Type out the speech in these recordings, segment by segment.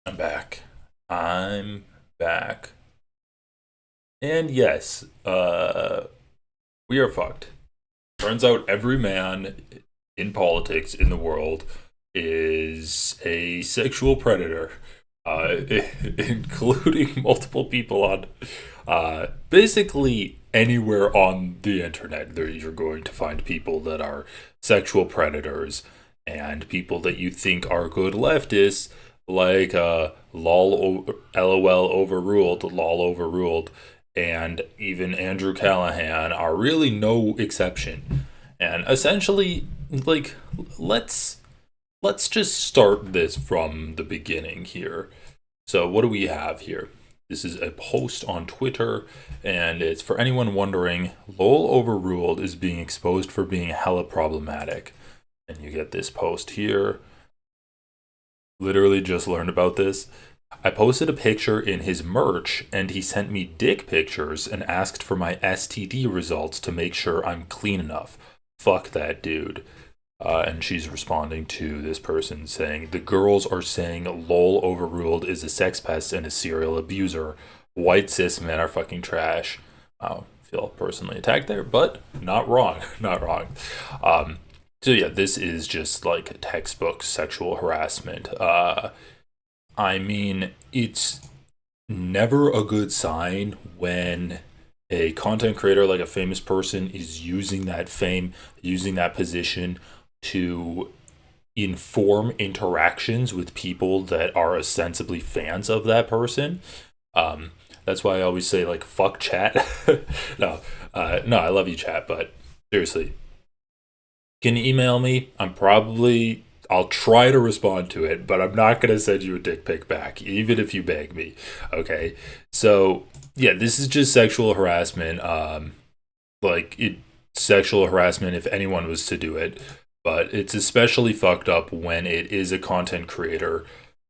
I'm back. I'm back. And yes, we are fucked. Turns out every man in politics in the world is a sexual predator, uh, including multiple people on basically anywhere on the internet. There you're going to find people that are sexual predators and people that you think are good leftists, like LOL overruled, and even Andrew Callahan are really no exception. And essentially, like, let's let's just start this from the beginning here. So what do we have here? This is a post on Twitter, and it's for anyone wondering, LOL overruled is being exposed for being hella problematic. And you get this post here. Literally just learned about this. I posted a picture in his merch, and he sent me dick pictures and asked for my STD results to make sure I'm clean enough. Fuck that dude. And she's responding to this person saying, the girls are saying LOL overruled is a sex pest and a serial abuser. White cis men are fucking trash. I feel personally attacked there, but not wrong. Not wrong. So yeah, this is just like textbook sexual harassment. I mean, it's never a good sign when a content creator, like a famous person, is using that fame, using that position to inform interactions with people that are ostensibly fans of that person. That's why I always say, like, fuck chat. no, no, I love you, chat, but seriously, can you email me? I'll try to respond to it, but I'm not going to send you a dick pic back, even if you beg me. Okay. So, yeah, this is just sexual harassment. Sexual harassment if anyone was to do it, but it's especially fucked up when it is a content creator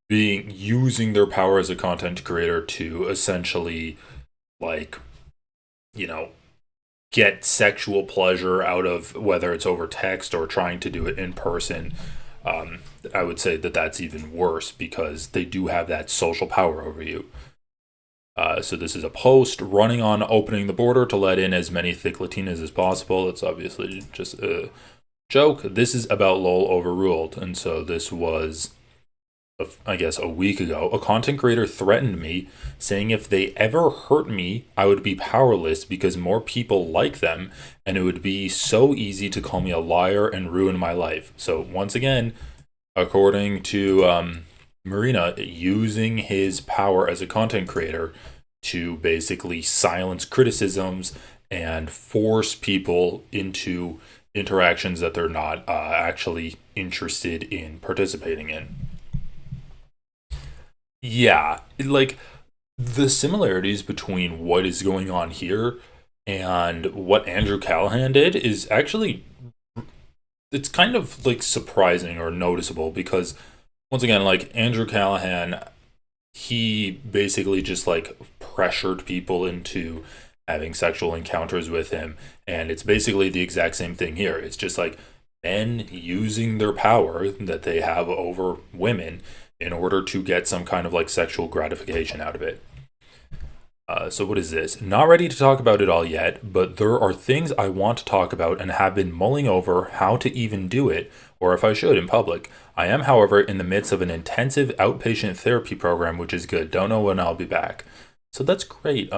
being using their power as a content creator to essentially, like, you know, get sexual pleasure out of whether it's over text or trying to do it in person. um, I would say that that's even worse because they do have that social power over you. So this is a post running on opening the border to let in as many thick Latinas as possible. It's obviously just a joke. This is about LOL overruled, and so this was, I guess, a week ago. A content creator threatened me, saying if they ever hurt me, I would be powerless because more people like them, and it would be so easy to call me a liar and ruin my life. So once again, according to Marina, using his power as a content creator to basically silence criticisms and force people into interactions that they're not actually interested in participating in. Yeah, like the similarities between what is going on here and what Andrew Callahan did is actually, it's kind of like surprising or noticeable because once again, like Andrew Callahan, he basically just like pressured people into having sexual encounters with him, and it's basically the exact same thing here. It's just like men using their power that they have over women in order to get some kind of like sexual gratification out of it. So what is this? Not ready to talk about it all yet, but there are things I want to talk about and have been mulling over how to even do it, or if I should in public. I am, however, in the midst of an intensive outpatient therapy program, which is good. Don't know when I'll be back. So that's great.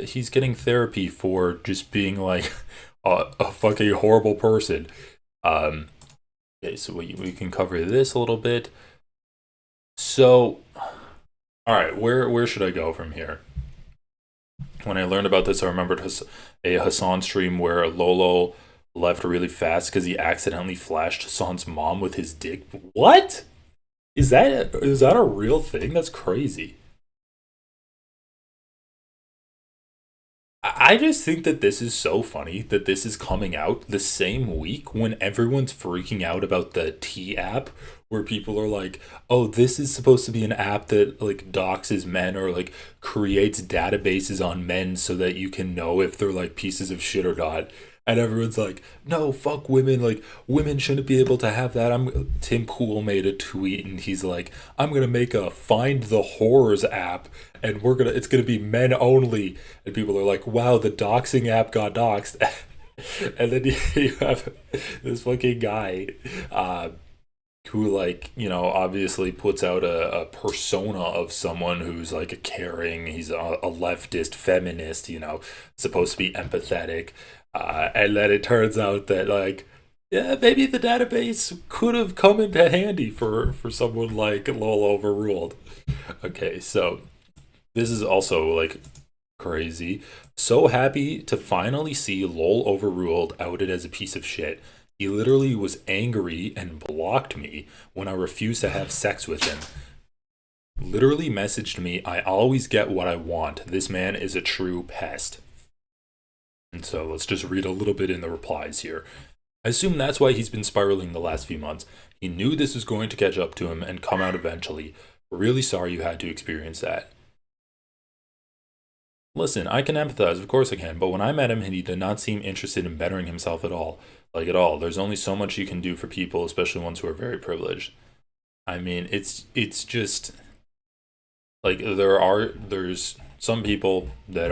He's getting therapy for just being like a fucking horrible person. Um, okay, so we can cover this a little bit. So, all right, where should I go from here? When I learned about this, I remembered a Hasan stream where Lolo left really fast because he accidentally flashed Hasan's mom with his dick. What? Is that a real thing? That's crazy. I just think that this is so funny that this is coming out the same week when everyone's freaking out about the T app, where people are like, "Oh, this is supposed to be an app that like doxes men or like creates databases on men so that you can know if they're like pieces of shit or not." And everyone's like, no, fuck women. Like, women shouldn't be able to have that. Tim Pool made a tweet and he's like, I'm gonna make a Find the Whores app, and it's gonna be men only. And people are like, wow, the doxing app got doxed. And then you have this fucking guy, uh, who, like, obviously puts out a persona of someone who's like a caring, he's a leftist feminist, supposed to be empathetic, and then it turns out that, like, yeah, maybe the database could have come in handy for someone like lol overruled. Okay, so this is also like crazy. So happy to finally see lol overruled outed as a piece of shit. He literally was angry and blocked me when I refused to have sex with him. Literally messaged me, I always get what I want. This man is a true pest. And so let's just read a little bit in the replies here. I assume that's why he's been spiraling the last few months. He knew this was going to catch up to him and come out eventually. We're really sorry you had to experience that. Listen, I can empathize, of course I can, but when I met him, he did not seem interested in bettering himself at all. Like, at all. There's only so much you can do for people, especially ones who are very privileged. I mean, it's just like there's some people that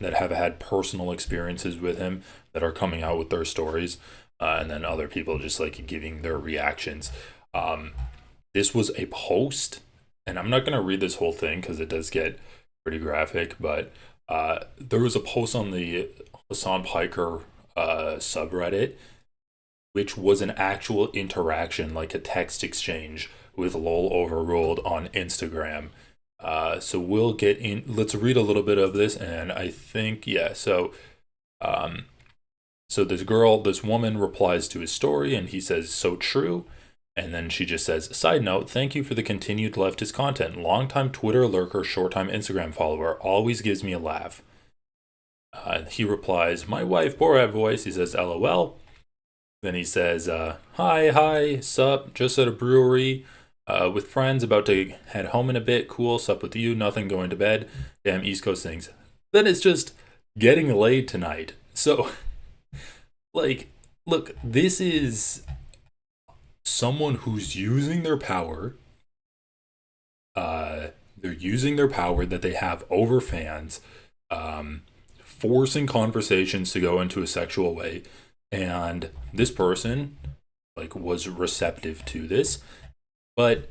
have had personal experiences with him that are coming out with their stories, and then other people just like giving their reactions. Um, this was a post, and I'm not gonna read this whole thing because it does get pretty graphic, but there was a post on the Hasan Piker subreddit, which was an actual interaction, like a text exchange with lol overruled on Instagram. So we'll get in. Let's read a little bit of this, and I think, yeah. Um, so this woman replies to his story, and he says, "So true." And then she just says, "Side note, thank you for the continued leftist content. Longtime Twitter lurker, short time Instagram follower. Always gives me a laugh." He replies, "My wife, Borat voice." He says, "LOL." Then he says, hi, sup, just at a brewery with friends, about to head home in a bit. Cool, sup with you, nothing, going to bed. Damn East Coast things. Then it's just getting laid tonight. So, like, look, this is someone who's using their power. They're using their power that they have over fans, um, forcing conversations to go into a sexual way. And this person, like, was receptive to this, but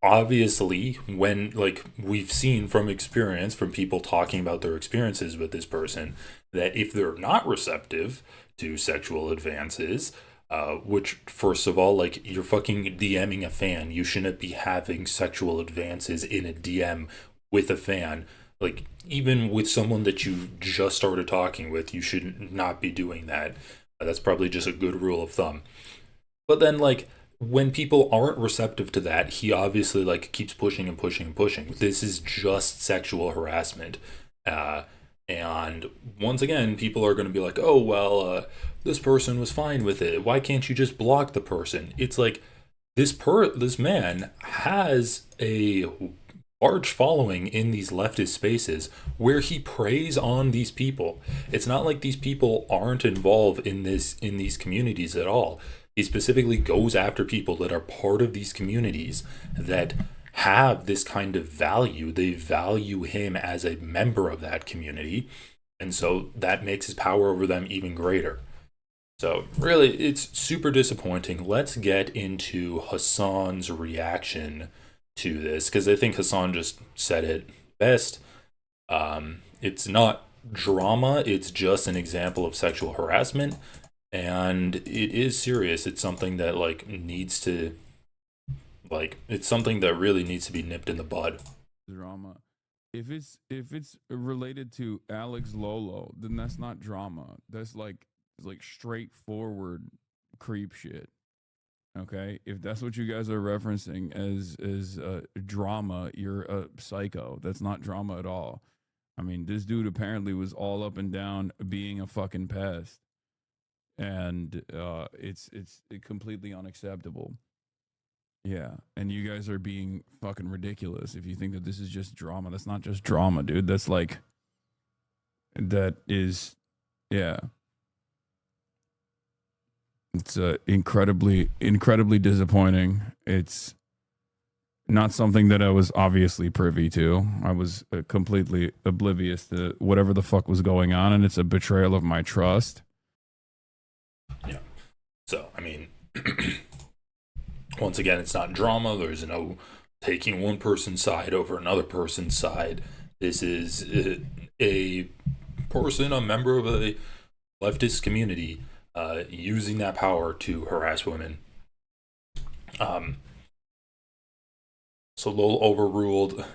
obviously when, like, we've seen from experience from people talking about their experiences with this person, that if they're not receptive to sexual advances, which, first of all, like, you're fucking DMing a fan, you shouldn't be having sexual advances in a DM with a fan. Like, even with someone that you just started talking with, you should not be doing that. That's probably just a good rule of thumb. But then, like, when people aren't receptive to that, he obviously, like, keeps pushing and pushing and pushing. This is just sexual harassment. Uh, and once again, people are going to be like, oh, well, this person was fine with it. Why can't you just block the person? It's like, this man has a large following in these leftist spaces where he preys on these people. It's not like these people aren't involved in these communities at all. He specifically goes after people that are part of these communities that have this kind of value. They value him as a member of that community, and so that makes his power over them even greater. So really, it's super disappointing. Let's get into Hasan's reaction to this, because I think Hasan just said it best. It's not drama, it's just an example of sexual harassment, and it is serious. It's something that, like, needs to, like, it's something that really needs to be nipped in the bud. Drama. If it's related to Alex Lolo, then that's not drama. That's like straightforward creep shit. Okay, if that's what you guys are referencing as drama, you're a psycho. That's not drama at all. I mean, this dude apparently was all up and down being a fucking pest, and it's completely unacceptable. Yeah, and you guys are being fucking ridiculous if you think that this is just drama. That's not just drama, dude. That is Yeah, it's incredibly disappointing. It's not something that I was obviously privy to. I was completely oblivious to whatever the fuck was going on, and it's a betrayal of my trust. Yeah. So, I mean, once again, it's not drama. There's no taking one person's side over another person's side. This is a person, a member of a leftist community, using that power to harass women. Um, so Lowell overruled,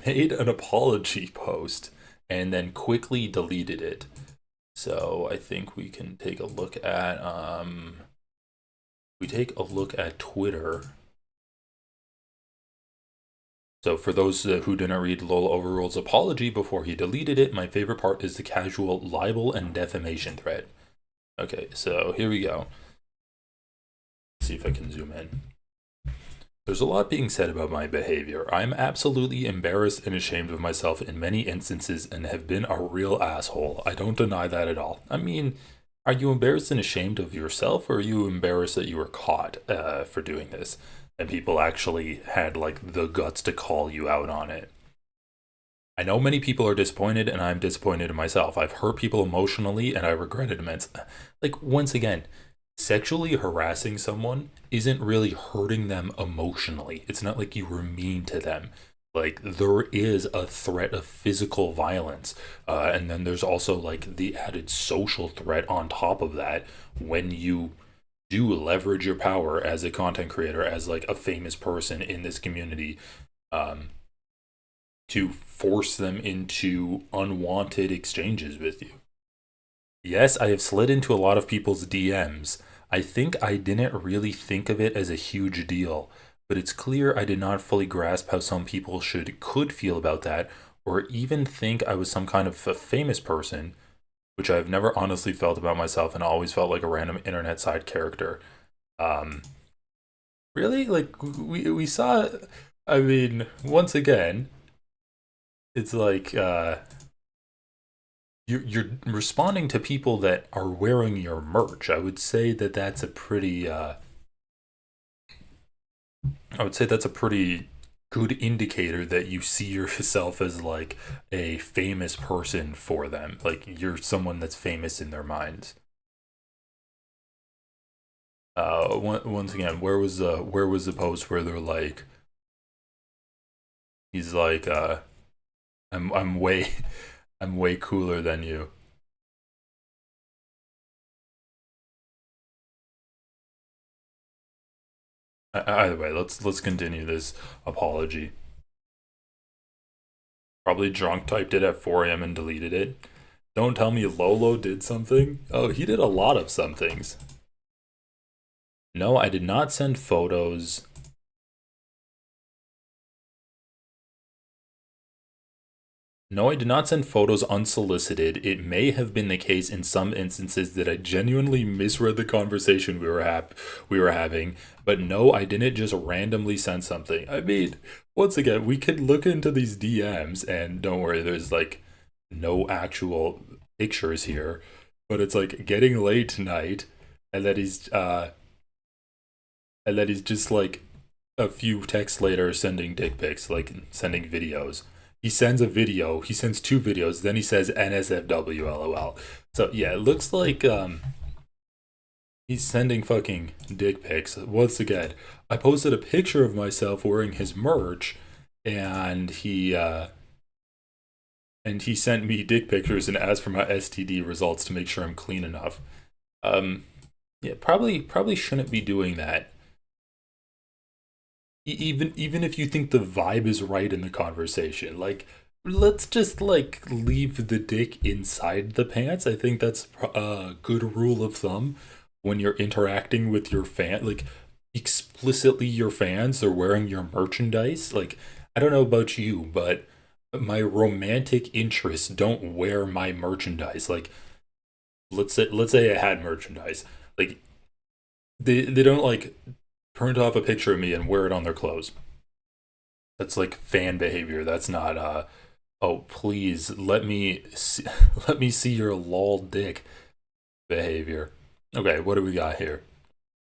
made an apology post, and then quickly deleted it. So I think we can take a look at Twitter. So for those who didn't read Lowell Overruled's apology before he deleted it, my favorite part is the casual libel and defamation thread. Okay, so here we go. Let's see if I can zoom in. There's a lot being said about my behavior. I'm absolutely embarrassed and ashamed of myself in many instances and have been a real asshole. I don't deny that at all. I mean, are you embarrassed and ashamed of yourself, or are you embarrassed that you were caught for doing this? And people actually had like the guts to call you out on it. I know many people are disappointed, and I'm disappointed in myself. I've hurt people emotionally, and I regret it immensely. Like, once again, sexually harassing someone isn't really hurting them emotionally. It's not like you were mean to them. Like, there is a threat of physical violence. And then there's also, like, the added social threat on top of that when you do leverage your power as a content creator, as, like, a famous person in this community. To force them into unwanted exchanges with you. Yes, I have slid into a lot of people's DMs. I think I didn't really think of it as a huge deal, but it's clear I did not fully grasp how some people could feel about that, or even think I was some kind of a famous person, which I've never honestly felt about myself and always felt like a random internet side character. Um, really? Like, we saw, I mean, once again, it's like you're responding to people that are wearing your merch. I would say that that's a pretty good indicator that you see yourself as like a famous person for them. Like you're someone that's famous in their minds. Once again, where was the post where they're like, he's like, I'm way I'm way cooler than you. Either way, let's continue this apology. Probably drunk typed it at 4 a.m. and deleted it. Don't tell me Lolo did something. Oh, he did a lot of some things. No, I did not send photos. No, I did not send photos unsolicited. It may have been the case in some instances that I genuinely misread the conversation we were having, but no, I didn't just randomly send something. I mean, once again, we could look into these DMs, and don't worry, there's like no actual pictures here, but it's like getting late tonight, and that he's just like a few texts later sending dick pics, like sending videos. He sends a video, he sends two videos, then he says NSFW LOL. So yeah, it looks like he's sending fucking dick pics. Once again, I posted a picture of myself wearing his merch, and he sent me dick pictures and asked for my STD results to make sure I'm clean enough. Um yeah, probably shouldn't be doing that. Even if you think the vibe is right in the conversation, like let's just like leave the dick inside the pants. I think that's a good rule of thumb when you're interacting with your fan, like explicitly your fans are wearing your merchandise. Like I don't know about you, but my romantic interests don't wear my merchandise. Like let's say I had merchandise, like they don't like print off a picture of me and wear it on their clothes. That's like fan behavior. That's not Oh, please let me see, let me see your lol dick behavior. Okay, what do we got here?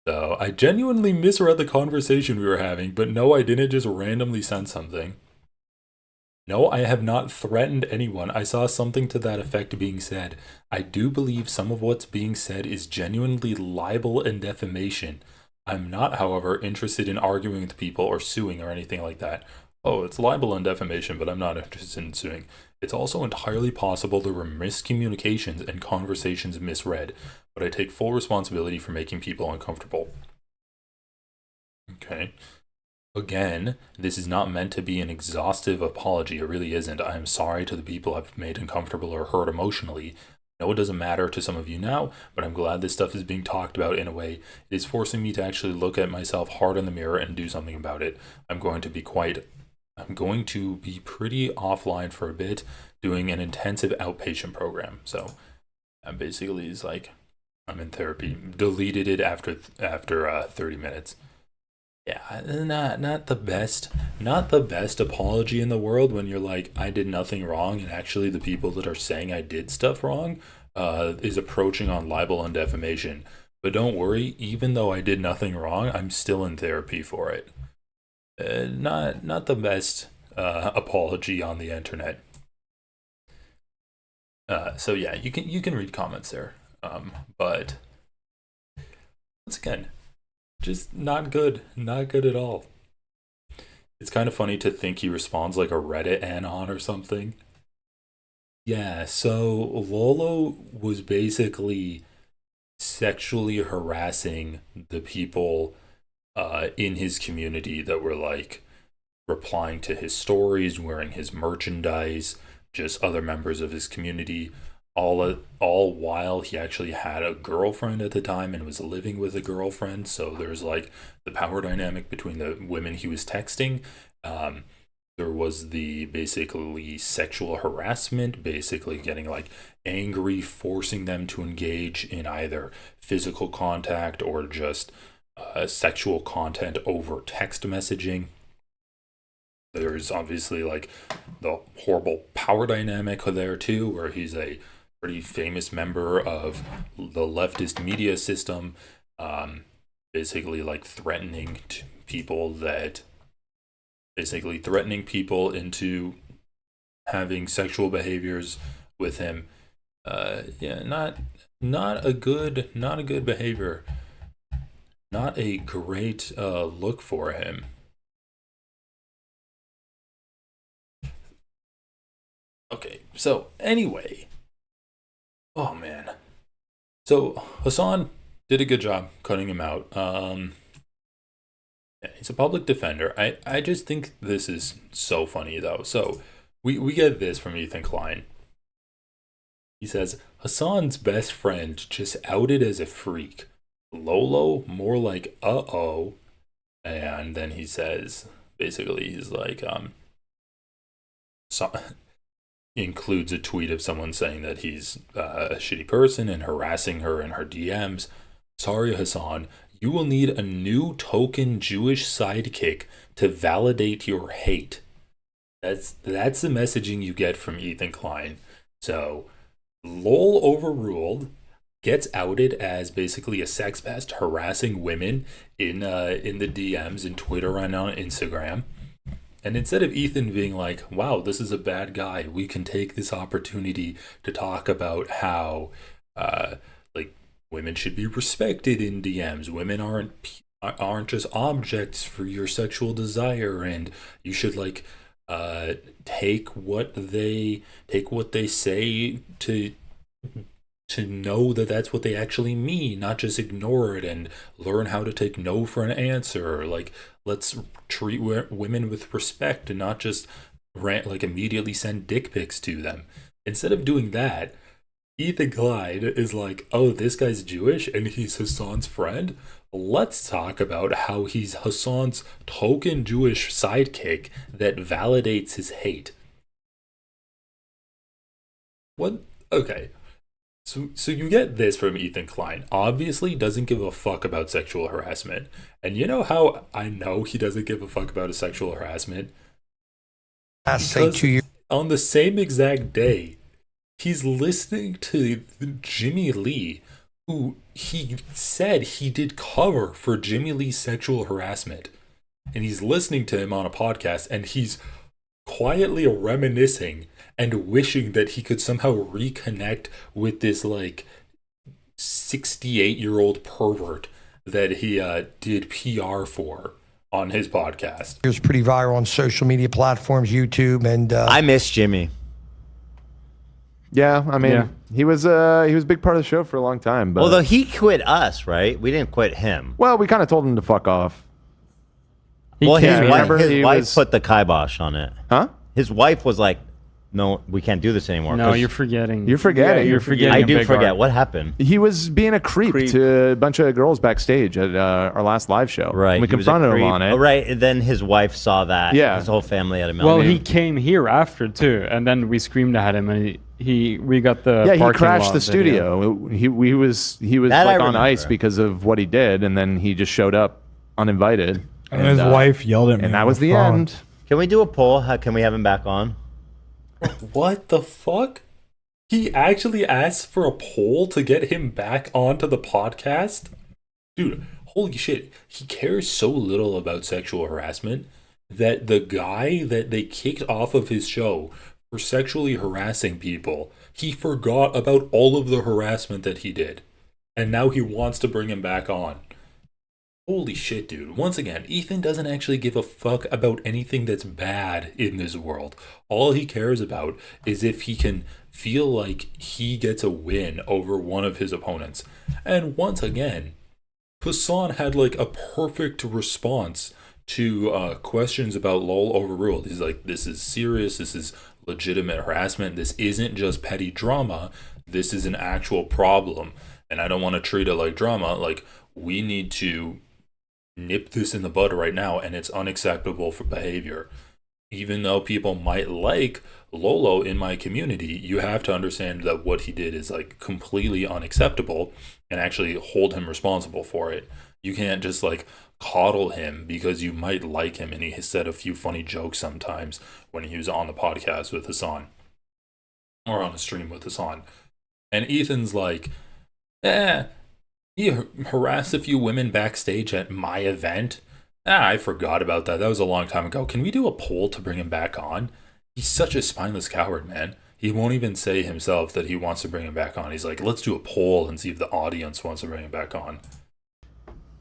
So I genuinely misread the conversation we were having, but no, I didn't just randomly send something. No, I have not threatened anyone. I saw something to that effect being said. I do believe some of what's being said is genuinely libel and defamation. I'm not, however, interested in arguing with people or suing or anything like that. Oh, it's libel and defamation, but I'm not interested in suing. It's also entirely possible there were miscommunications and conversations misread, but I take full responsibility for making people uncomfortable. Okay. Again, this is not meant to be an exhaustive apology. It really isn't. I am sorry to the people I've made uncomfortable or hurt emotionally. No, it doesn't matter to some of you now, but I'm glad this stuff is being talked about in a way. It is forcing me to actually look at myself hard in the mirror and do something about it. I'm going to be pretty offline for a bit, doing an intensive outpatient program. So, basically, it's like I'm in therapy. Deleted it after 30 minutes. Yeah, not the best, not the best apology in the world when you're like, I did nothing wrong, and actually the people that are saying I did stuff wrong, is approaching on libel and defamation. But don't worry, even though I did nothing wrong, I'm still in therapy for it. Not the best apology on the internet. So yeah, you can read comments there, but once again, just not good at all. It's kind of funny to think he responds like a Reddit anon or something. Yeah, so Lolo was basically sexually harassing the people in his community that were like replying to his stories, wearing his merchandise, just other members of his community. All while he actually had a girlfriend at the time and was living with a girlfriend. So there's like the power dynamic between the women he was texting. Um, there was the basically sexual harassment, basically getting like angry, forcing them to engage in either physical contact or just sexual content over text messaging. There's obviously like the horrible power dynamic there too, where he's a pretty famous member of the leftist media system, um, basically like people that threatening people into having sexual behaviors with him. Yeah, not a good behavior, not a great look for him. Okay, so anyway, oh man, so Hasan did a good job cutting him out. Yeah, he's a public defender. I just think this is so funny though. So we get this from Ethan Klein. He says Hasan's best friend just outed as a freak. Lolo more like oh, and then he says basically he's like so, includes a tweet of someone saying that he's a shitty person and harassing her in her DMs. Sorry, Hasan, you will need a new token Jewish sidekick to validate your hate. That's the messaging you get from Ethan Klein. So, lol overruled gets outed as basically a sex pest harassing women in the DMs in Twitter and on Instagram. And instead of Ethan being like, wow, this is a bad guy, we can take this opportunity to talk about how, like, women should be respected in DMs. Women aren't just objects for your sexual desire, and you should like take what they say to know that that's what they actually mean, not just ignore it and learn how to take no for an answer. Like, let's treat women with respect and not just like immediately send dick pics to them. Instead of doing that, Ethan Klein is like, oh, this guy's Jewish and he's Hassan's friend. Let's talk about how he's Hassan's token Jewish sidekick that validates his hate. What? Okay. So you get this from Ethan Klein. Obviously doesn't give a fuck about sexual harassment. And you know how I know he doesn't give a fuck about a sexual harassment? Last say Because 2 years. on the same exact day, he's listening to Jimmy Lee, who he said he did cover for Jimmy Lee's sexual harassment. And he's listening to him on a podcast, and he's quietly reminiscing and wishing that he could somehow reconnect with this, like, 68-year-old pervert that he did PR for on his podcast. It was pretty viral on social media platforms, YouTube, and I miss Jimmy. Yeah, I mean, he was a big part of the show for a long time. But Although he quit us, right? We didn't quit him. well, we kind of told him to fuck off. His he wife was- put the kibosh on it. Huh? His wife was like, "No, we can't do this anymore." No, you're forgetting. You're forgetting. Yeah, you're forgetting. I a do big forget part. what happened. He was being a creep to a bunch of girls backstage at our last live show. Right, We he was a confronted him creep. on it. Oh, right, and then his wife saw that. Yeah. His whole family had a Well, meltdown. he came here after too, and then we screamed at him, and we got the Yeah, he parking crashed lot the video. studio. He was That I like on remember. ice because of what he did, and then he just showed up uninvited. And his wife yelled at me. And that on was the phone. end. Can we do a poll? Can we have him back on? What the fuck? He actually asked for a poll to get him back onto the podcast? Dude, holy shit. He cares so little about sexual harassment that the guy that they kicked off of his show for sexually harassing people, he forgot about all of the harassment that he did. And now he wants to bring him back on. Holy shit, dude. Once again, Ethan doesn't actually give a fuck about anything that's bad in this world. All he cares about is if he can feel like he gets a win over one of his opponents. And once again, Hasan had like a perfect response to questions about LOL overruled. He's like, this is serious, this is legitimate harassment, this isn't just petty drama, this is an actual problem. And I don't want to treat it like drama, like we need to nip this in the bud right now, and it's unacceptable for behavior. Even though people might like Lolo in my community, you have to understand that what he did is like completely unacceptable and actually hold him responsible for it. You can't just like coddle him because you might like him and he said a few funny jokes sometimes when he was on the podcast with Hasan or on a stream with Hasan. And Ethan's like, he harassed a few women backstage at my event. I forgot about that. That was a long time ago. Can we do a poll to bring him back on? He's such a spineless coward, man. He won't even say himself that he wants to bring him back on. He's like, let's do a poll and see if the audience wants to bring him back on.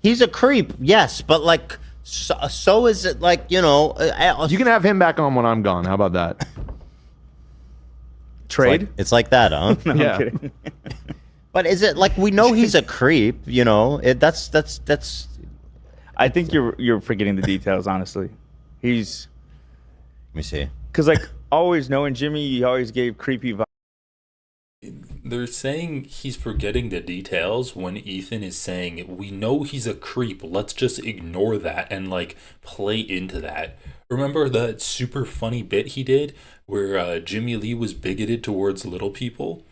He's a creep, yes, but like, so is it like, you know. You can have him back on when I'm gone. How about that? Trade? It's like that, huh? No, yeah. I'm kidding. But is it like we know he's a creep? You know, that's. I think you're forgetting the details. Honestly, he's. Let me see. Because like always knowing Jimmy, he always gave creepy vibes. They're saying he's forgetting the details when Ethan is saying, we know he's a creep, let's just ignore that and like play into that. Remember that super funny bit he did where Jimmy Lee was bigoted towards little people?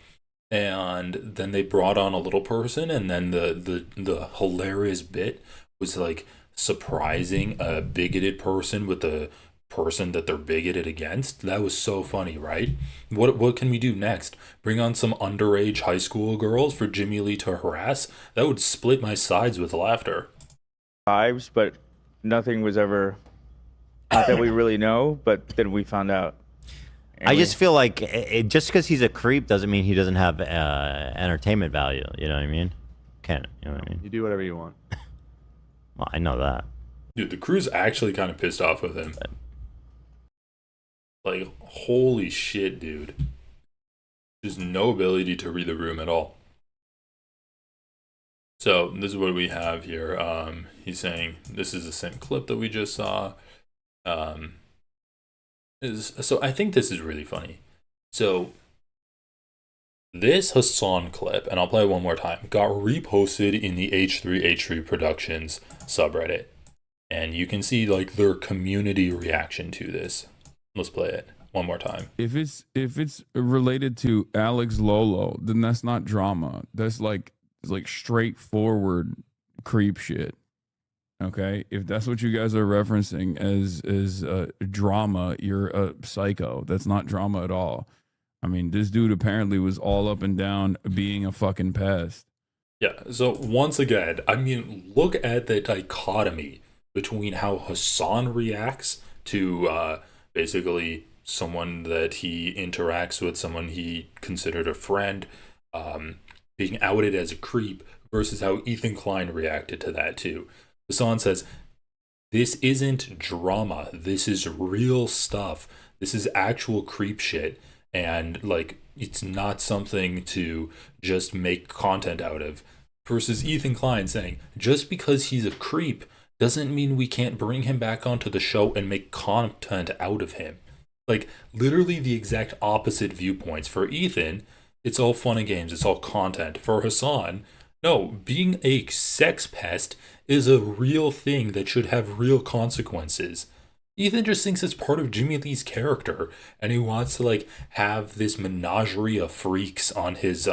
And then they brought on a little person, and then the hilarious bit was like surprising a bigoted person with a person that they're bigoted against. That was so funny, right? What can we do next? Bring on some underage high school girls for Jimmy Lee to harass? That would split my sides with laughter. Vibes, but nothing was ever. Not that we really know, but then we found out. I just feel like just because he's a creep doesn't mean he doesn't have entertainment value. You know what I mean? You know what I mean? You do whatever you want. Well, I know that. Dude, the crew's actually kind of pissed off with him. Like, holy shit, dude. There's no ability to read the room at all. So, this is what we have here. He's saying, this is the same clip that we just saw. So I think this is really funny. So, this Hasan clip, and I'll play it one more time, got reposted in the H3H3 Productions subreddit. And you can see like their community reaction to this. Let's play it one more time. If it's related to Alex Lolo, then that's not drama. That's like straightforward creep shit. Okay, if that's what you guys are referencing as drama, you're a psycho. That's not drama at all. I mean, this dude apparently was all up and down being a fucking pest. Yeah, so once again, I mean, look at the dichotomy between how Hasan reacts to basically someone that he interacts with, someone he considered a friend, being outed as a creep, versus how Ethan Klein reacted to that too. Hasan says, this isn't drama. This is real stuff. This is actual creep shit. And, like, it's not something to just make content out of. Versus Ethan Klein saying, just because he's a creep doesn't mean we can't bring him back onto the show and make content out of him. Like, literally the exact opposite viewpoints. For Ethan, it's all fun and games. It's all content. For Hasan, no, being a sex pest is a real thing that should have real consequences. Ethan just thinks it's part of Jimmy Lee's character, and he wants to like have this menagerie of freaks on his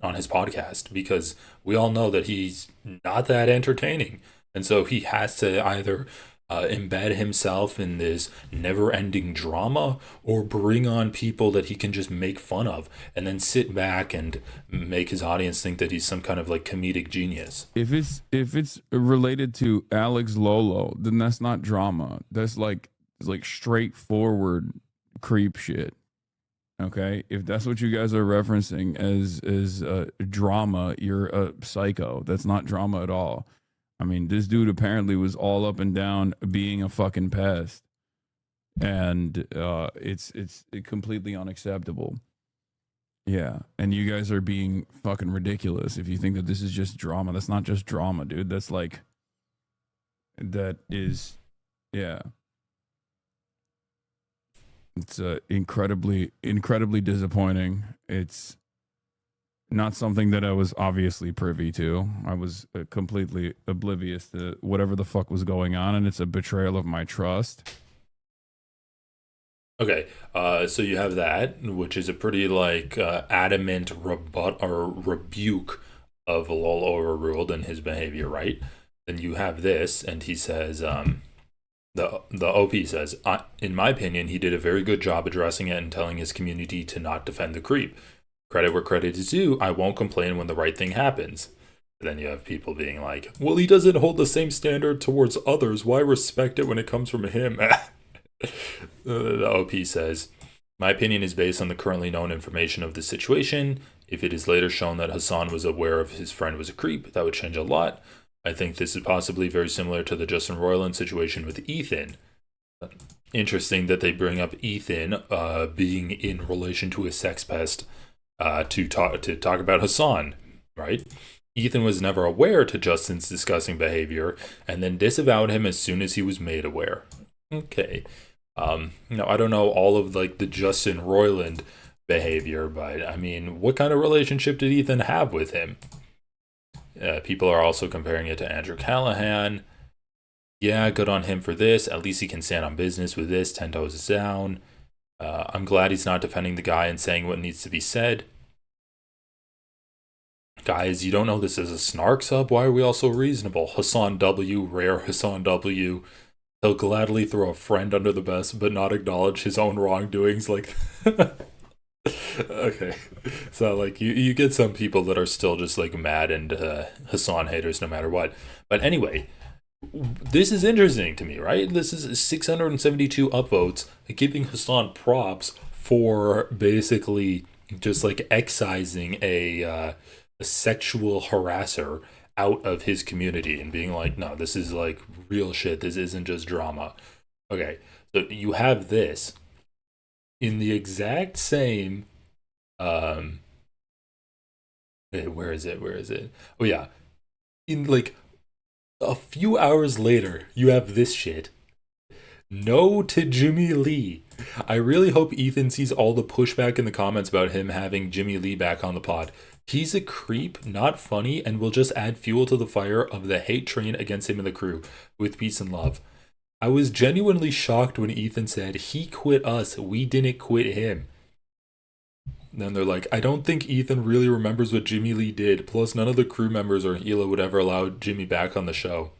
podcast because we all know that he's not that entertaining, and so he has to either embed himself in this never-ending drama or bring on people that he can just make fun of and then sit back and make his audience think that he's some kind of like comedic genius. If it's related to Alex Lolo, then that's not drama. That's like straightforward creep shit. Okay, if that's what you guys are referencing as drama, you're a psycho. That's not drama at all. I mean, this dude apparently was all up and down being a fucking pest, and it's completely unacceptable. Yeah, and you guys are being fucking ridiculous if you think that this is just drama. That's not just drama, dude. That's like, that is, yeah. It's incredibly disappointing. It's not something that I was obviously privy to. I was completely oblivious to whatever the fuck was going on, and it's a betrayal of my trust. Okay, so you have that, which is a pretty like adamant rebuke of Lol overruled and his behavior, right? Then you have this, and he says, the OP says, in my opinion, he did a very good job addressing it and telling his community to not defend the creep. Credit where credit is due. I won't complain when the right thing happens. Then you have people being like, well, he doesn't hold the same standard towards others. Why respect it when it comes from him? The OP says, my opinion is based on the currently known information of the situation. If it is later shown that Hasan was aware of his friend was a creep, that would change a lot. I think this is possibly very similar to the Justin Roiland situation with Ethan. Interesting that they bring up Ethan being in relation to a sex pest to talk about Hasan, right? Ethan was never aware to Justin's disgusting behavior and then disavowed him as soon as he was made aware. Okay. Now, I don't know all of like the Justin Roiland behavior, but I mean, what kind of relationship did Ethan have with him? People are also comparing it to Andrew Callahan. Yeah, good on him for this. At least he can stand on business with this, 10 toes down. I'm glad he's not defending the guy and saying what needs to be said. Guys, you don't know this is a snark sub? Why are we all so reasonable? Hasan W, rare Hasan W. He'll gladly throw a friend under the bus, but not acknowledge his own wrongdoings. Like, okay. So, like, you get some people that are still just, like, mad and Hasan haters no matter what. But anyway, this is interesting to me, right? This is 672 upvotes giving Hasan props for basically just, like, excising a sexual harasser out of his community and being like, no, this is like real shit. This isn't just drama. Okay, so you have this in the exact same where is it? Oh yeah. In like a few hours later, you have this shit. No to Jimmy Lee. I really hope Ethan sees all the pushback in the comments about him having Jimmy Lee back on the pod. He's a creep, not funny, and will just add fuel to the fire of the hate train against him and the crew. With peace and love. I was genuinely shocked when Ethan said, he quit us, we didn't quit him. Then they're like, I don't think Ethan really remembers what Jimmy Lee did, plus none of the crew members or Hila would ever allow Jimmy back on the show.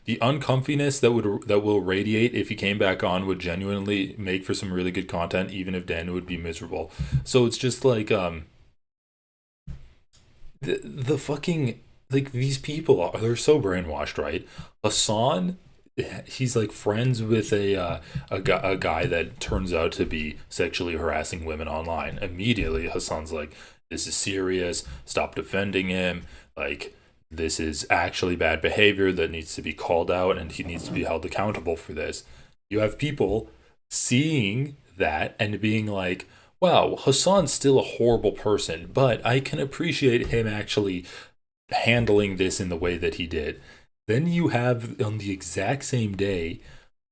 the uncomfiness that will radiate if he came back on would genuinely make for some really good content, even if Dan would be miserable. So it's just like the fucking, like, these people they're so brainwashed, right? Hasan, he's like friends with a guy that turns out to be sexually harassing women online. Immediately Hasan's like, this is serious, stop defending him, like, this is actually bad behavior that needs to be called out and he needs to be held accountable for this. You have people seeing that and being like, wow, Hasan's still a horrible person, but I can appreciate him actually handling this in the way that he did. Then you have, on the exact same day,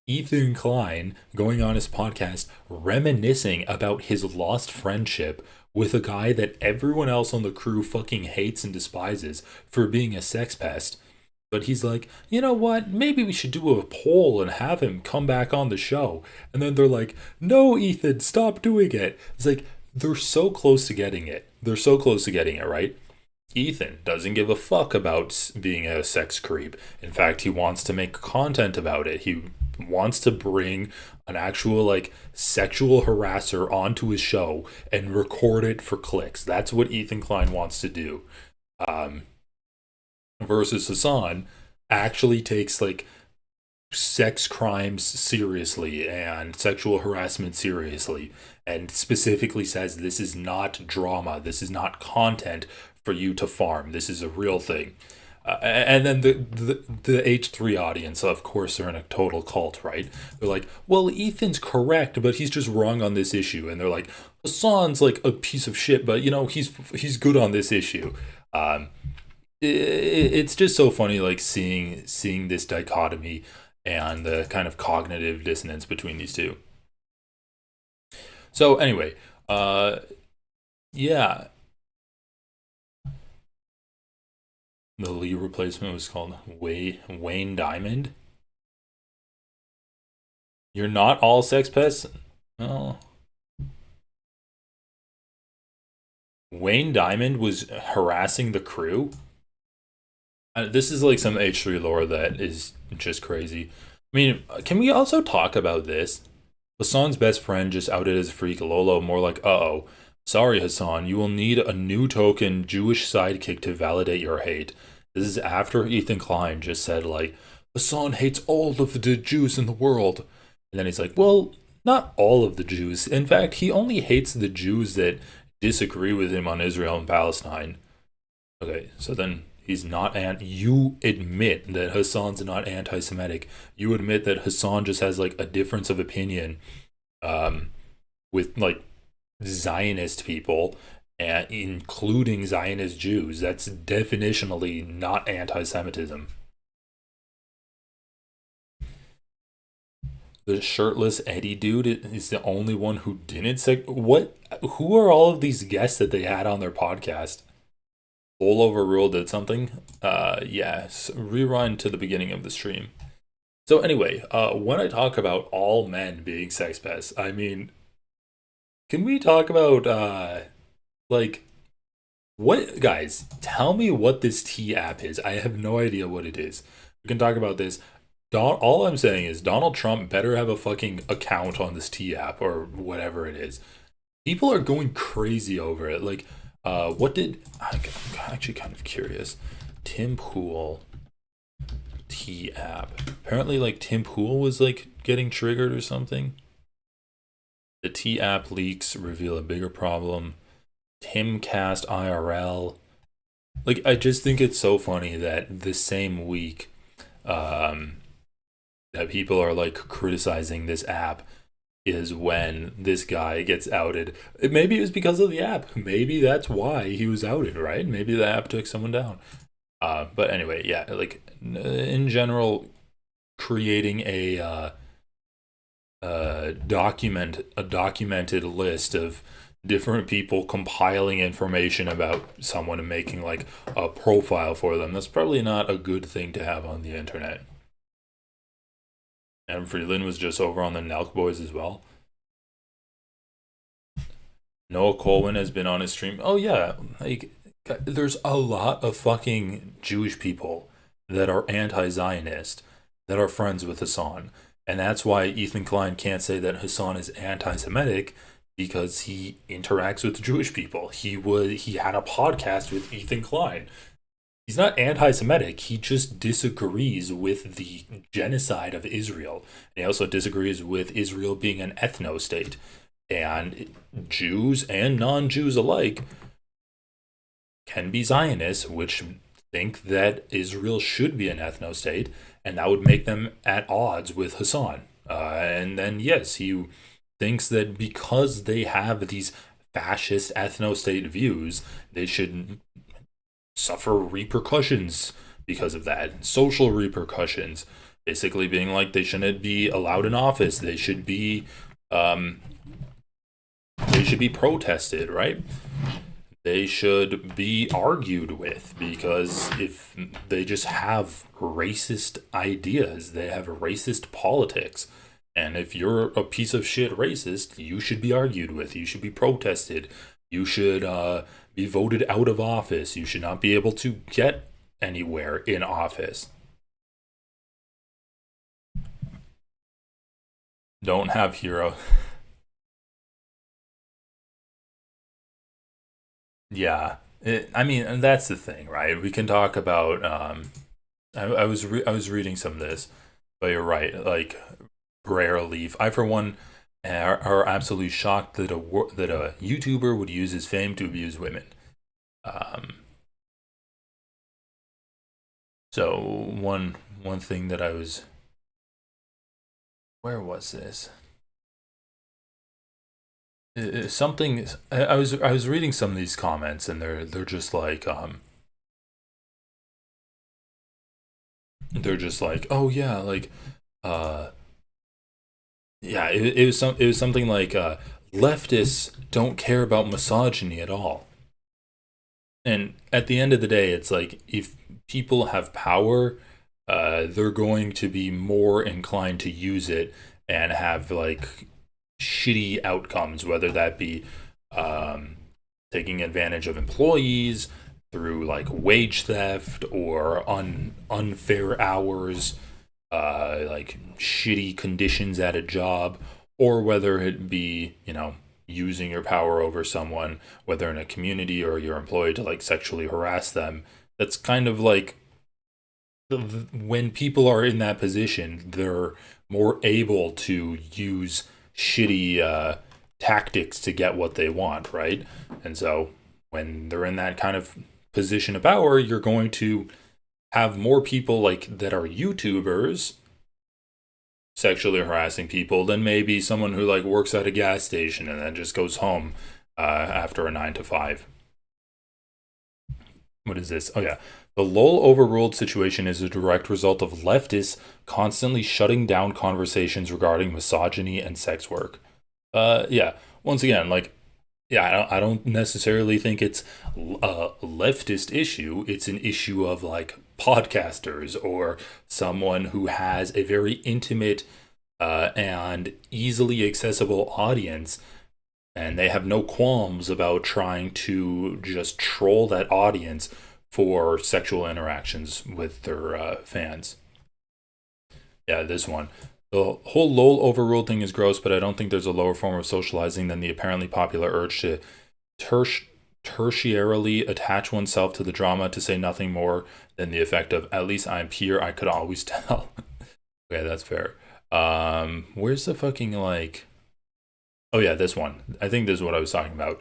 Ethan Klein going on his podcast reminiscing about his lost friendship with a guy that everyone else on the crew fucking hates and despises for being a sex pest. But he's like, you know what? Maybe we should do a poll and have him come back on the show. And then they're like, no, Ethan, stop doing it. It's like, they're so close to getting it. They're so close to getting it, right? Ethan doesn't give a fuck about being a sex creep. In fact, he wants to make content about it. He wants to bring an actual, like, sexual harasser onto his show and record it for clicks. That's what Ethan Klein wants to do. Versus Hasan actually takes, like, sex crimes seriously and sexual harassment seriously, and specifically says this is not drama, this is not content for you to farm, this is a real thing. And then the H3 audience, of course, they're in a total cult, right? They're like, well, Ethan's correct, but he's just wrong on this issue. And they're like, Hasan's like a piece of shit, but, you know, he's good on this issue. It's just so funny, like, seeing this dichotomy and the kind of cognitive dissonance between these two. So anyway, yeah. The lead replacement was called Wayne Diamond. You're not all sex pests? No. Wayne Diamond was harassing the crew? This is like some H3 lore that is just crazy. I mean, can we also talk about this? Hasan's best friend just outed as a freak. Lolo more like, uh-oh. Sorry, Hasan, you will need a new token Jewish sidekick to validate your hate. This is after Ethan Klein just said, like, Hasan hates all of the Jews in the world. And then he's like, well, not all of the Jews. In fact, he only hates the Jews that disagree with him on Israel and Palestine. Okay, so then he's not, you admit that Hasan's not anti-Semitic. You admit that Hasan just has, like, a difference of opinion with, like, Zionist people, and including Zionist Jews. That's definitionally not anti-Semitism. The shirtless Eddie dude is the only one who didn't say what? Who are all of these guests that they had on their podcast? All overruled did something. Yes. Rewind to the beginning of the stream. So anyway, when I talk about all men being sex pests, I mean, can we talk about like, what, guys, tell me what this T app is. I have no idea what it is. We can talk about this. All I'm saying is Donald Trump better have a fucking account on this T app or whatever it is. People are going crazy over it. Like, what did, I'm actually kind of curious. Tim Pool T app. Apparently, like, Tim Pool was, like, getting triggered or something. The T app leaks reveal a bigger problem. Timcast IRL. Like, I just think it's so funny that the same week that people are, like, criticizing this app is when this guy gets outed. Maybe it was because of the app. Maybe that's why he was outed, right? Maybe the app took someone down. But anyway, yeah, like, in general, creating a documented list of different people compiling information about someone and making, like, a profile for them, that's probably not a good thing to have on the internet. And Freeland was just over on the Nelk Boys as well. Noah Colwyn has been on his stream. Oh yeah, like, there's a lot of fucking Jewish people that are anti-Zionist. that are friends with Hasan. And that's why Ethan Klein can't say that Hasan is anti-Semitic, because he interacts with Jewish people. He had a podcast with Ethan Klein. He's not anti-Semitic. He just disagrees with the genocide of Israel. And he also disagrees with Israel being an ethno-state. And Jews and non-Jews alike can be Zionists, which think that Israel should be an ethno-state, and that would make them at odds with Hasan. And then, yes, he thinks that because they have these fascist ethno-state views, they should suffer repercussions because of that, social repercussions, basically being like they shouldn't be allowed in office, they should be protested, right? They should be argued with, because if they just have racist ideas, they have racist politics. And if you're a piece of shit racist, you should be argued with, you should be protested, you should be voted out of office, you should not be able to get anywhere in office. Don't have hero. Yeah, I mean, and that's the thing, right? We can talk about. I was reading some of this, but you're right. Like Brer Leaf, I for one are absolutely shocked that a YouTuber would use his fame to abuse women. So one thing that I was, where was this? Something I was reading some of these comments, and they're just like oh yeah, like yeah, it was something like leftists don't care about misogyny at all. And at the end of the day, it's like, if people have power, they're going to be more inclined to use it and have like shitty outcomes, whether that be taking advantage of employees through like wage theft or unfair hours, like shitty conditions at a job, or whether it be, using your power over someone, whether in a community or your employee, to like sexually harass them. That's kind of like, when people are in that position, they're more able to use shitty tactics to get what they want, right? And so when they're in that kind of position of power, you're going to have more people like that are YouTubers sexually harassing people than maybe someone who like works at a gas station and then just goes home after a 9 to 5. What is this? Oh yeah. The lol overruled situation is a direct result of leftists constantly shutting down conversations regarding misogyny and sex work. Yeah. Once again, like, yeah, I don't necessarily think it's a leftist issue. It's an issue of like podcasters or someone who has a very intimate and easily accessible audience, and they have no qualms about trying to just troll that audience for sexual interactions with their fans. Yeah, this one. The whole lol overruled thing is gross, but I don't think there's a lower form of socializing than the apparently popular urge to tertiarily attach oneself to the drama, to say nothing more than the effect of, at least I'm here, I could always tell. Okay, that's fair. Where's the fucking like... Oh yeah, this one. I think this is what I was talking about.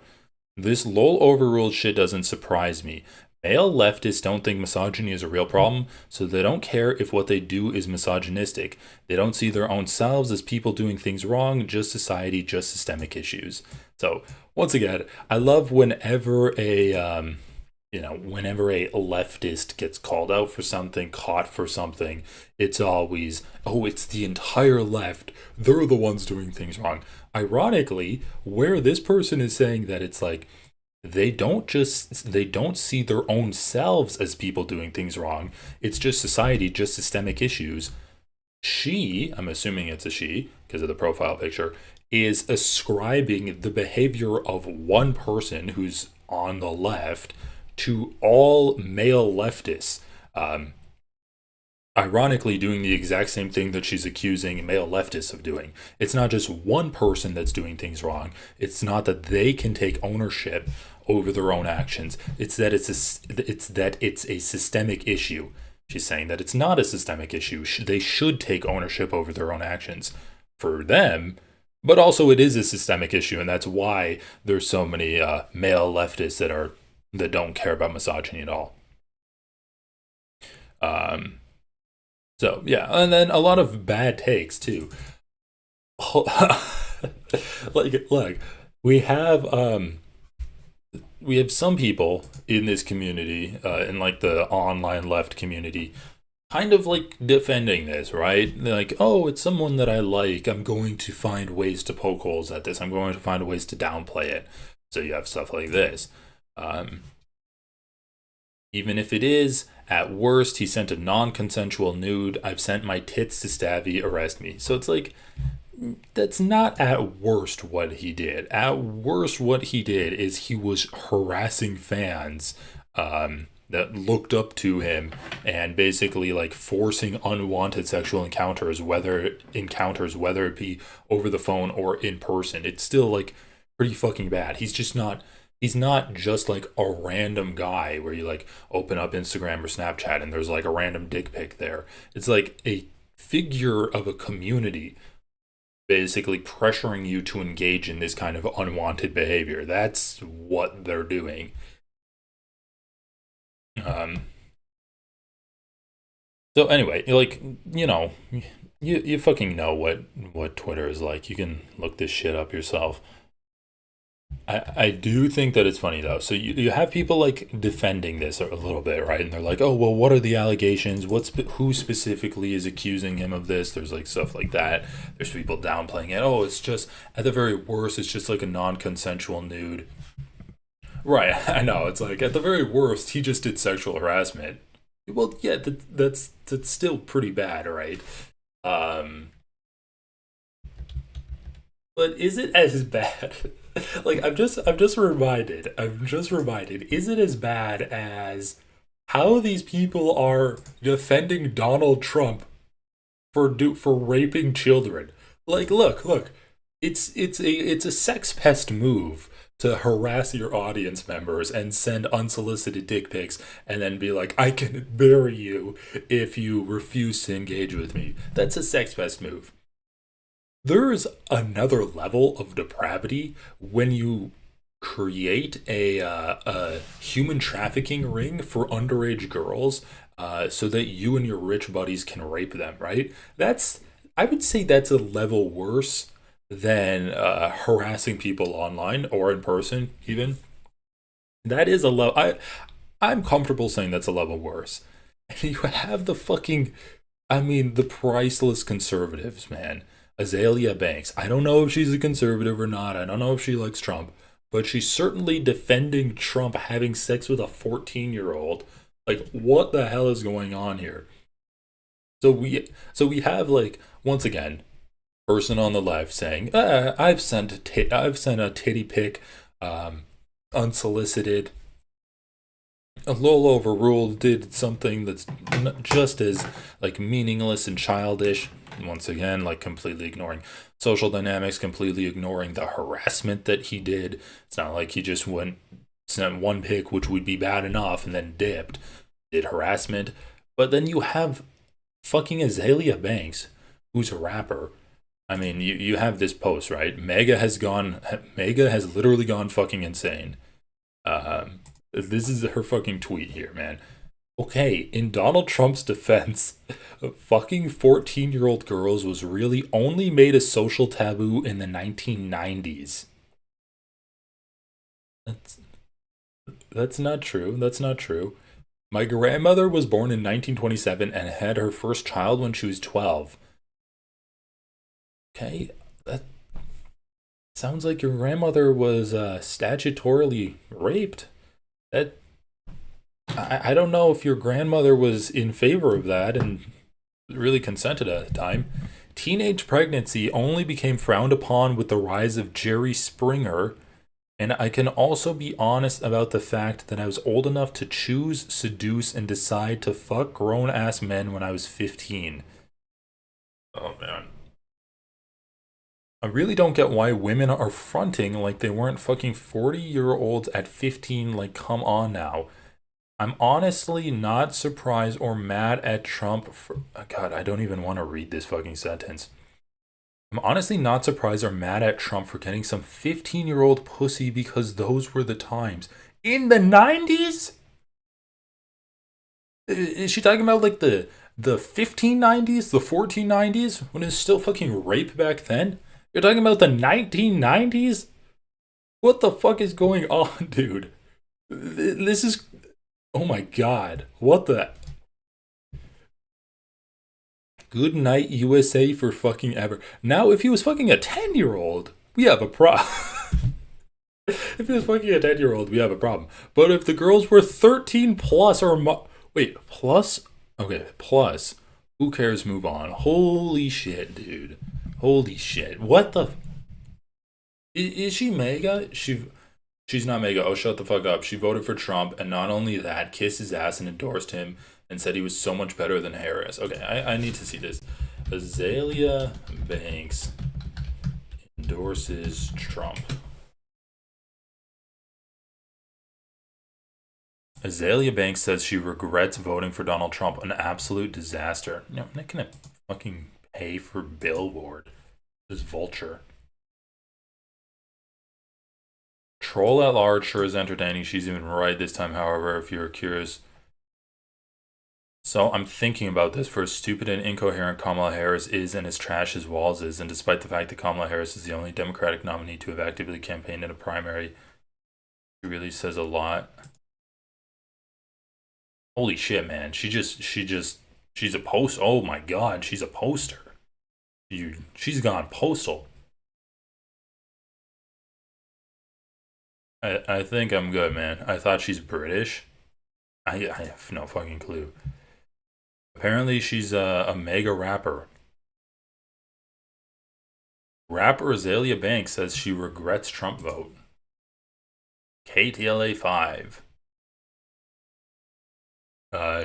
This lol overruled shit doesn't surprise me. Male leftists don't think misogyny is a real problem, so they don't care if what they do is misogynistic. They don't see their own selves as people doing things wrong, just society, just systemic issues. So, once again, I love whenever a leftist gets called out for something, caught for something, it's always, oh, it's the entire left. They're the ones doing things wrong. Ironically, where this person is saying that it's like, they don't see their own selves as people doing things wrong. It's just society, just systemic issues. She, I'm assuming it's a she because of the profile picture, is ascribing the behavior of one person who's on the left to all male leftists. ironically doing the exact same thing that she's accusing male leftists of doing. It's not just one person that's doing things wrong. It's not that they can take ownership over their own actions. It's that it's a systemic issue. She's saying that it's not a systemic issue. They should take ownership over their own actions for them, but also it is a systemic issue, and that's why there's so many male leftists that don't care about misogyny at all. So yeah, and then a lot of bad takes too. Like, look, we have some people in this community, in like the online left community, kind of like defending this, right? They're like, oh, it's someone that I like. I'm going to find ways to poke holes at this. I'm going to find ways to downplay it. So you have stuff like this. Even if it is, at worst, he sent a non-consensual nude. I've sent my tits to Stabby, arrest me. So it's like, that's not at worst what he did. At worst, what he did is he was harassing fans that looked up to him and basically like forcing unwanted sexual encounters, whether it be over the phone or in person. It's still like pretty fucking bad. He's not just like a random guy where you like open up Instagram or Snapchat and there's like a random dick pic there. It's like a figure of a community basically pressuring you to engage in this kind of unwanted behavior. That's what they're doing. So anyway, like, you know, you fucking know what Twitter is like. You can look this shit up yourself. I do think that it's funny though. So you have people like defending this a little bit, right? And they're like, oh, well, what are the allegations? Who specifically is accusing him of this? There's like stuff like that. There's people downplaying it. Oh, it's just, at the very worst, it's just like a non-consensual nude. Right, I know. It's like, at the very worst, he just did sexual harassment. Well, yeah, that's still pretty bad, right? But is it as bad? Like, I'm just reminded, is it as bad as how these people are defending Donald Trump for raping children? Like, look, it's a sex pest move to harass your audience members and send unsolicited dick pics and then be like, I can bury you if you refuse to engage with me. That's a sex pest move. There's another level of depravity when you create a human trafficking ring for underage girls so that you and your rich buddies can rape them, right? I would say that's a level worse than harassing people online or in person even. That is a level, I'm comfortable saying that's a level worse. And you have the priceless conservatives, man. Azalea Banks. I don't know if she's a conservative or not. I don't know if she likes Trump, but she's certainly defending Trump having sex with a 14-year-old. Like, what the hell is going on here? So we have, like, once again, person on the left saying, I've sent a titty pic, unsolicited. Lol Overruled did something that's just as like meaningless and childish. Once again, like completely ignoring social dynamics, completely ignoring the harassment that he did. It's not like he just sent one pic, which would be bad enough, and then did harassment. But then you have fucking Azalea Banks, who's a rapper. I mean, you have this post, right? Mega has literally gone fucking insane. This is her fucking tweet here, man. Okay, in Donald Trump's defense, fucking 14-year-old girls was really only made a social taboo in the 1990s. That's not true. That's not true. My grandmother was born in 1927 and had her first child when she was 12. Okay, that sounds like your grandmother was statutorily raped. I don't know if your grandmother was in favor of that and really consented at the time. Teenage pregnancy only became frowned upon with the rise of Jerry Springer And I can also be honest about the fact that I was old enough to choose, seduce, and decide to fuck grown-ass men when I was 15. Oh, man. I really don't get why women are fronting like they weren't fucking 40-year-olds at 15. Like, come on now. I'm honestly not surprised or mad at Trump for... God, I don't even want to read this fucking sentence. I'm honestly not surprised or mad at Trump for getting some 15-year-old pussy because those were the times. In the 90s? Is she talking about like the 1590s, the 1490s, when it was still fucking rape back then? You're talking about the 1990s? What the fuck is going on, dude? This is... Oh my god. What the... Good night, USA for fucking ever. Now, if he was fucking a 10-year-old, we have a problem. If he was fucking a 10-year-old, we have a problem. But if the girls were 13 plus or... Wait, plus? Okay, plus. Who cares? Move on. Holy shit, dude. Holy shit. What the... Is she mega? She's not mega. Oh, shut the fuck up. She voted for Trump, and not only that, kissed his ass and endorsed him, and said he was so much better than Harris. Okay, I need to see this. Azalea Banks endorses Trump. Azalea Banks says she regrets voting for Donald Trump. An absolute disaster. No, I'm not gonna fucking pay for Billboard. This vulture. Troll at large sure is entertaining. She's even right this time, however, if you're curious. So I'm thinking about this. For as stupid and incoherent Kamala Harris is and as trash as Walz is, and despite the fact that Kamala Harris is the only Democratic nominee to have actively campaigned in a primary, she really says a lot. Holy shit, man. She's a post. Oh my god, she's a poster. She's gone postal. I think I'm good, man. I thought she's British. I have no fucking clue. Apparently, she's a mega rapper. Rapper Azalea Banks says she regrets Trump vote. KTLA 5.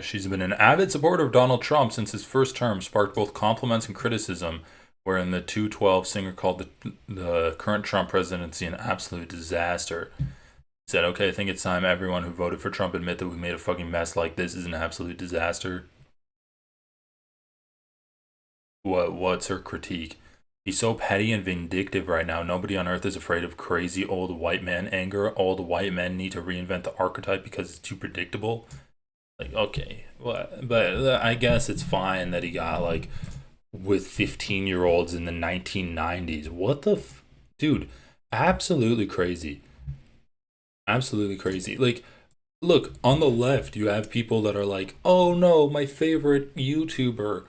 She's been an avid supporter of Donald Trump since his first term, sparked both compliments and criticism, wherein the 212 singer called the current Trump presidency an absolute disaster. He said, okay, I think it's time everyone who voted for Trump admit that we made a fucking mess like this is an absolute disaster. What's her critique? He's so petty and vindictive right now. Nobody on earth is afraid of crazy old white man anger. Old white men need to reinvent the archetype because it's too predictable. Like, okay, well, but I guess it's fine that he got, like, with 15-year-olds in the 1990s. What the dude, absolutely crazy. Absolutely crazy. Like, look, on the left, you have people that are like, oh no, my favorite YouTuber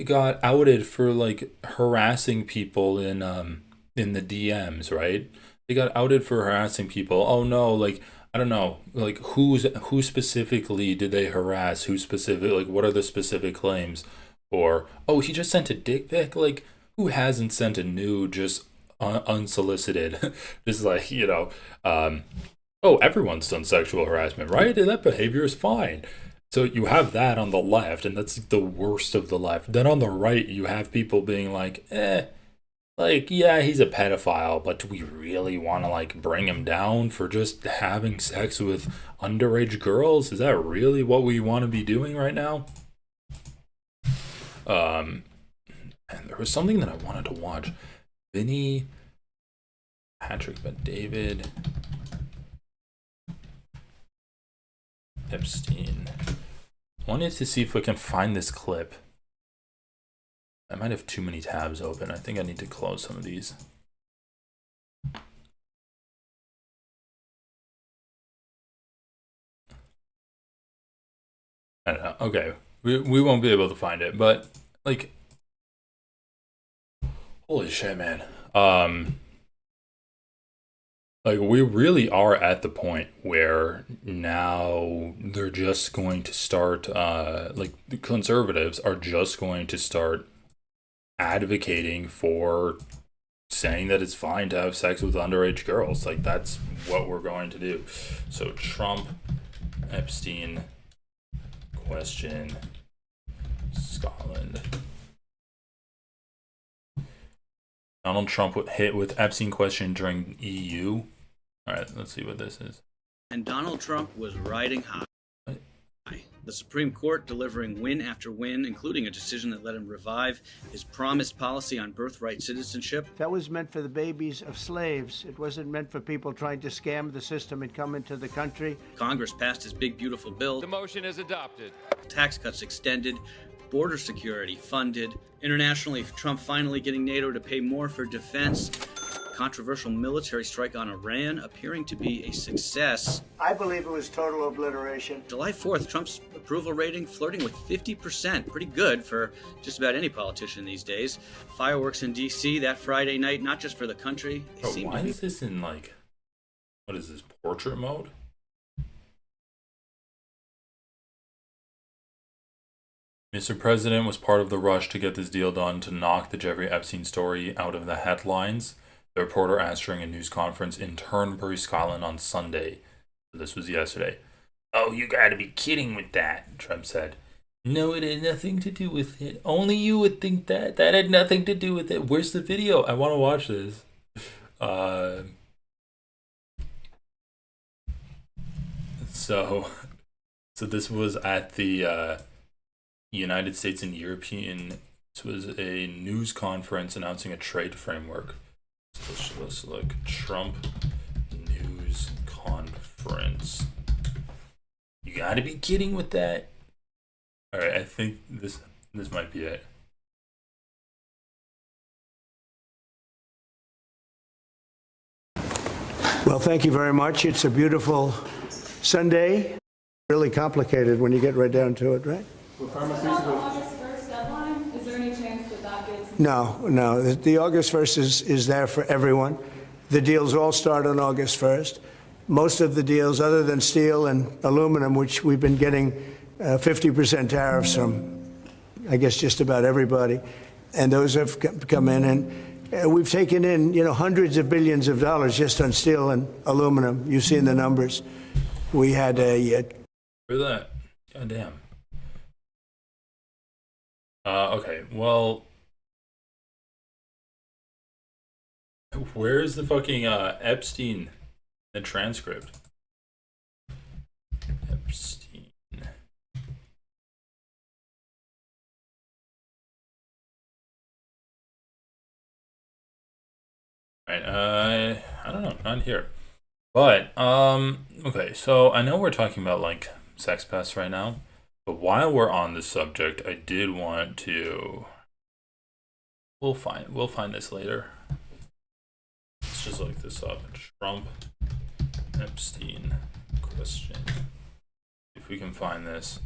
got outed for, like, harassing people in the DMs, right? They got outed for harassing people. Oh no, like, I don't know, like, who specifically did they harass? Who specific, like, what are the specific claims? Or, oh, he just sent a dick pic? Like, who hasn't sent a nude just unsolicited? Just like, you know, oh, everyone's done sexual harassment, right? And that behavior is fine. So you have that on the left, and that's the worst of the left. Then on the right, you have people being like, like, yeah, he's a pedophile, but do we really want to, like, bring him down for just having sex with underage girls? Is that really what we want to be doing right now? And there was something that I wanted to watch. Vinny, Patrick Bet-David, Epstein. Wanted to see if we can find this clip. I might have too many tabs open. I think I need to close some of these. I don't know. Okay. We won't be able to find it, but, like, holy shit, man. Like, we really are at the point where now they're just going to start, like, the conservatives are just going to start advocating for saying that it's fine to have sex with underage girls. Like, that's what we're going to do. So Trump, Epstein, question, Scotland. Donald Trump hit with Epstein question during EU. All right, let's see what this is. And Donald Trump was riding high. The Supreme Court delivering win after win, including a decision that let him revive his promised policy on birthright citizenship. That was meant for the babies of slaves. It wasn't meant for people trying to scam the system and come into the country. Congress passed his big, beautiful bill. The motion is adopted. Tax cuts extended. Border security funded. Internationally, Trump finally getting NATO to pay more for defense. Controversial military strike on Iran appearing to be a success. I believe it was total obliteration. July 4th, Trump's approval rating flirting with 50%. Pretty good for just about any politician these days. Fireworks in D.C. that Friday night, not just for the country. Why is this in, like, what is this, portrait mode? Mr. President was part of the rush to get this deal done to knock the Jeffrey Epstein story out of the headlines. The reporter asked during a news conference in Turnberry, Scotland on Sunday. This was yesterday. "Oh, you gotta be kidding with that," Trump said. "No, it had nothing to do with it. Only you would think that. That had nothing to do with it. Where's the video? I want to watch this." So this was at the United States and European. This was a news conference announcing a trade framework. So let's look. Trump news conference. You gotta be kidding with that. All right, I think this might be it. Well, thank you very much. It's a beautiful Sunday. Really complicated when you get right down to it, right? August 1st deadline? Is there any chance that gets... No. The August 1st is there for everyone. The deals all start on August 1st. Most of the deals, other than steel and aluminum, which we've been getting 50% tariffs from, I guess, just about everybody, and those have come in, and we've taken in, hundreds of billions of dollars just on steel and aluminum. You've seen the numbers. We had a... For that, goddamn. Okay, well, where's the fucking Epstein, the transcript? Epstein. Right, I don't know, not here. But, okay, so I know we're talking about, like, sex pests right now. But while we're on this subject, I did want to. We'll find this later. Let's just look this up. Trump Epstein question. If we can find this.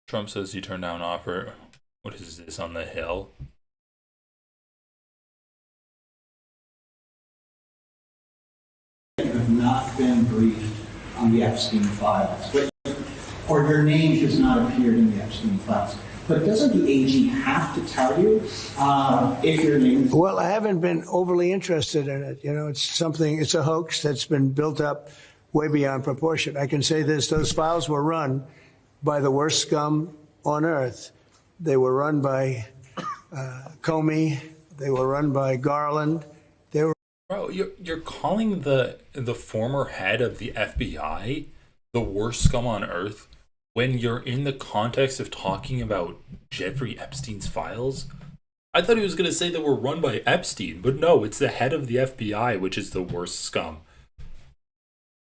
Trump says he turned down offer. What is this on the Hill? Have not been briefed on the Epstein files, or your name has not appeared in the Epstein files. But doesn't the AG have to tell you if your name is... Well, I haven't been overly interested in it. It's a hoax that's been built up way beyond proportion. I can say this, those files were run by the worst scum on earth. They were run by Comey. They were run by Garland. They were... Bro, you're calling the former head of the FBI the worst scum on earth when you're in the context of talking about Jeffrey Epstein's files? I thought he was going to say they were run by Epstein, but no, it's the head of the FBI, which is the worst scum.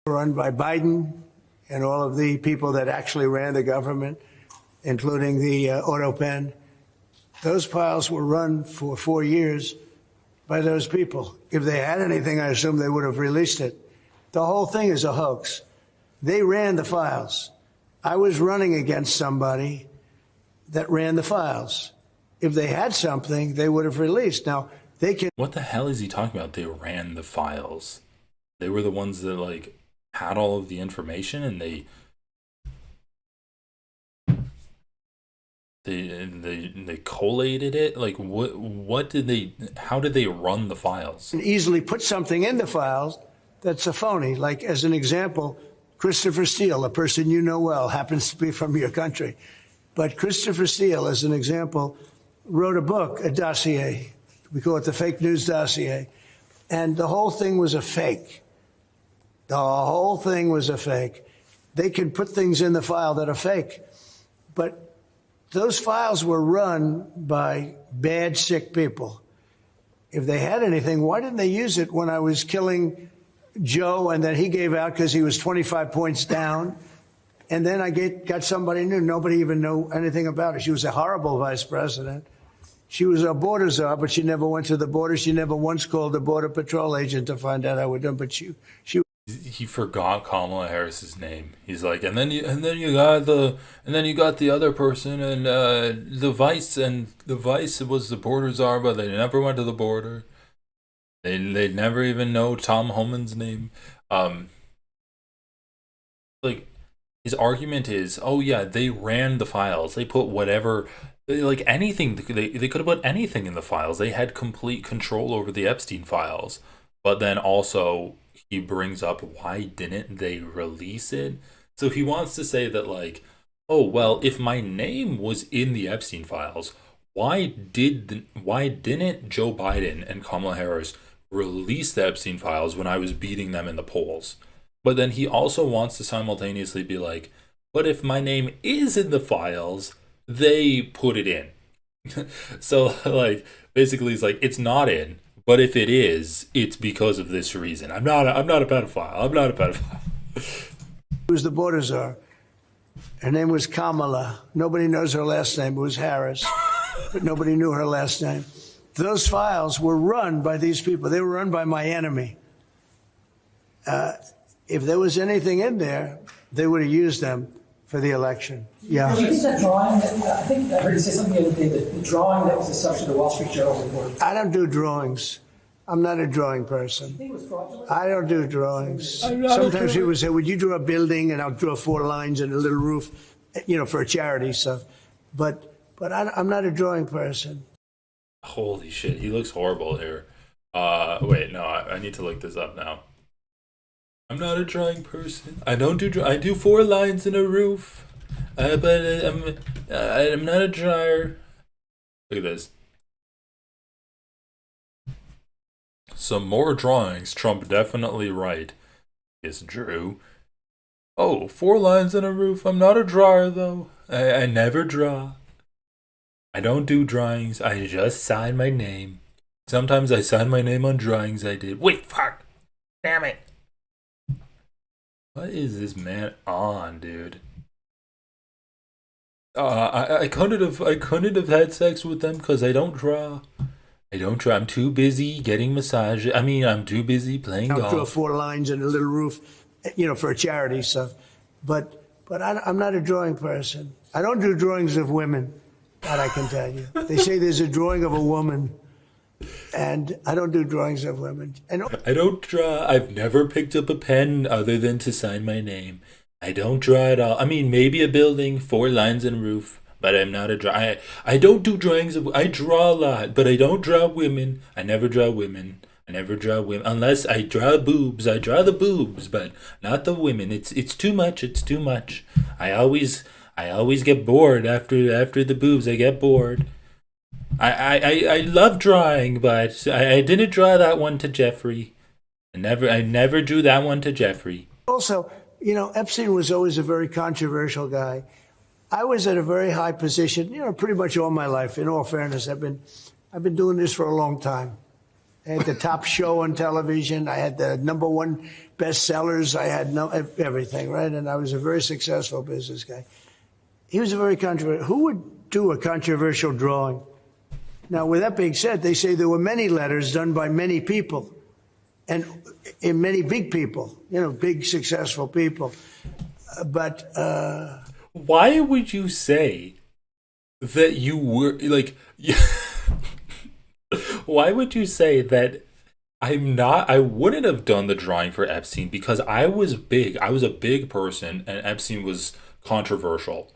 Run by Biden and all of the people that actually ran the government, including the auto pen. Those files were run for 4 years by those people. If they had anything, I assume they would have released it. The whole thing is a hoax. They ran the files. I was running against somebody that ran the files. If they had something, they would have released. Now, they can... What the hell is he talking about? They ran the files. They were the ones that, like, had all of the information, and they... they collated it. Like what did they? How did they run the files? And easily put something in the files that's a phony. Like as an example, Christopher Steele, a person you know well, happens to be from your country, but Christopher Steele, as an example, wrote a book, a dossier. We call it the fake news dossier, and the whole thing was a fake. The whole thing was a fake. They can put things in the file that are fake, but those files were run by bad, sick people. If they had anything, why didn't they use it when I was killing Joe and then he gave out because he was 25 points down? And then I got somebody new. Nobody even knew anything about her. She was a horrible vice president. She was a border czar, but she never went to the border. She never once called a border patrol agent to find out how we're doing. But he forgot Kamala Harris's name. He's like, and then you got the other person, and the vice was the border czar, but they never went to the border. They never even know Tom Homan's name. Like his argument is, oh yeah, they ran the files. They put whatever, like anything. They could have put anything in the files. They had complete control over the Epstein files. But then also, he brings up, why didn't they release it? So he wants to say that, like, oh well, if my name was in the Epstein files, why didn't Joe Biden and Kamala Harris release the Epstein files when I was beating them in the polls? But then he also wants to simultaneously be like, but if my name is in the files, they put it in. So like basically he's like, it's not in. But if it is, it's because of this reason. I'm not a pedophile. I'm not a pedophile. It was the border czar. Her name was Kamala. Nobody knows her last name. It was Harris. But nobody knew her last name. Those files were run by these people. They were run by my enemy. If there was anything in there, they would have used them for the election. Yeah. Do you think that drawing, I think I heard you say something the other day, that the drawing that was the subject of the Wall Street Journal report. I don't do drawings. I'm not a drawing person. You think it was fraudulent? I don't do drawings. Sometimes people say, would you draw a building? And I'll draw 4 lines and a little roof, for a charity stuff. But I'm not a drawing person. Holy shit, he looks horrible here. Wait, no, I need to look this up now. I'm not a drawing person. I don't do I do 4 lines in a roof. But I'm not a drawer. Look at this. Some more drawings. Trump definitely right. Is Drew. Oh, 4 lines in a roof. I'm not a drawer though. I never draw. I don't do drawings. I just sign my name. Sometimes I sign my name on drawings I did. Wait, fuck. Damn it. What is this man on, dude? I couldn't have had sex with them because I don't draw. I'm too busy getting massage. I'm too busy playing golf. I'll draw 4 lines and a little roof, for a charity stuff. But I'm not a drawing person. I don't do drawings of women. That I can tell you. They say there's a drawing of a woman. And I don't do drawings of women. And I don't draw. I've never picked up a pen other than to sign my name. I don't draw at all. Maybe a building, 4 lines and a roof, but I'm not a draw. I don't do drawings of. I draw a lot, but I don't draw women. I never draw women. Unless I draw boobs. I draw the boobs, but not the women. It's too much. It's too much. I always get bored after the boobs. I get bored. I love drawing, but I didn't draw that one to Jeffrey. I never drew that one to Jeffrey. Also, Epstein was always a very controversial guy. I was at a very high position, pretty much all my life. In all fairness, I've been doing this for a long time. I had the top show on television. I had the #1 bestsellers. I had everything, right? And I was a very successful business guy. He was a very controversial. Who would do a controversial drawing? Now, with that being said, they say there were many letters done by many people, and many big people, big successful people. But why would you say that you were like? Why would you say that I wouldn't have done the drawing for Epstein because I was big. I was a big person, and Epstein was controversial.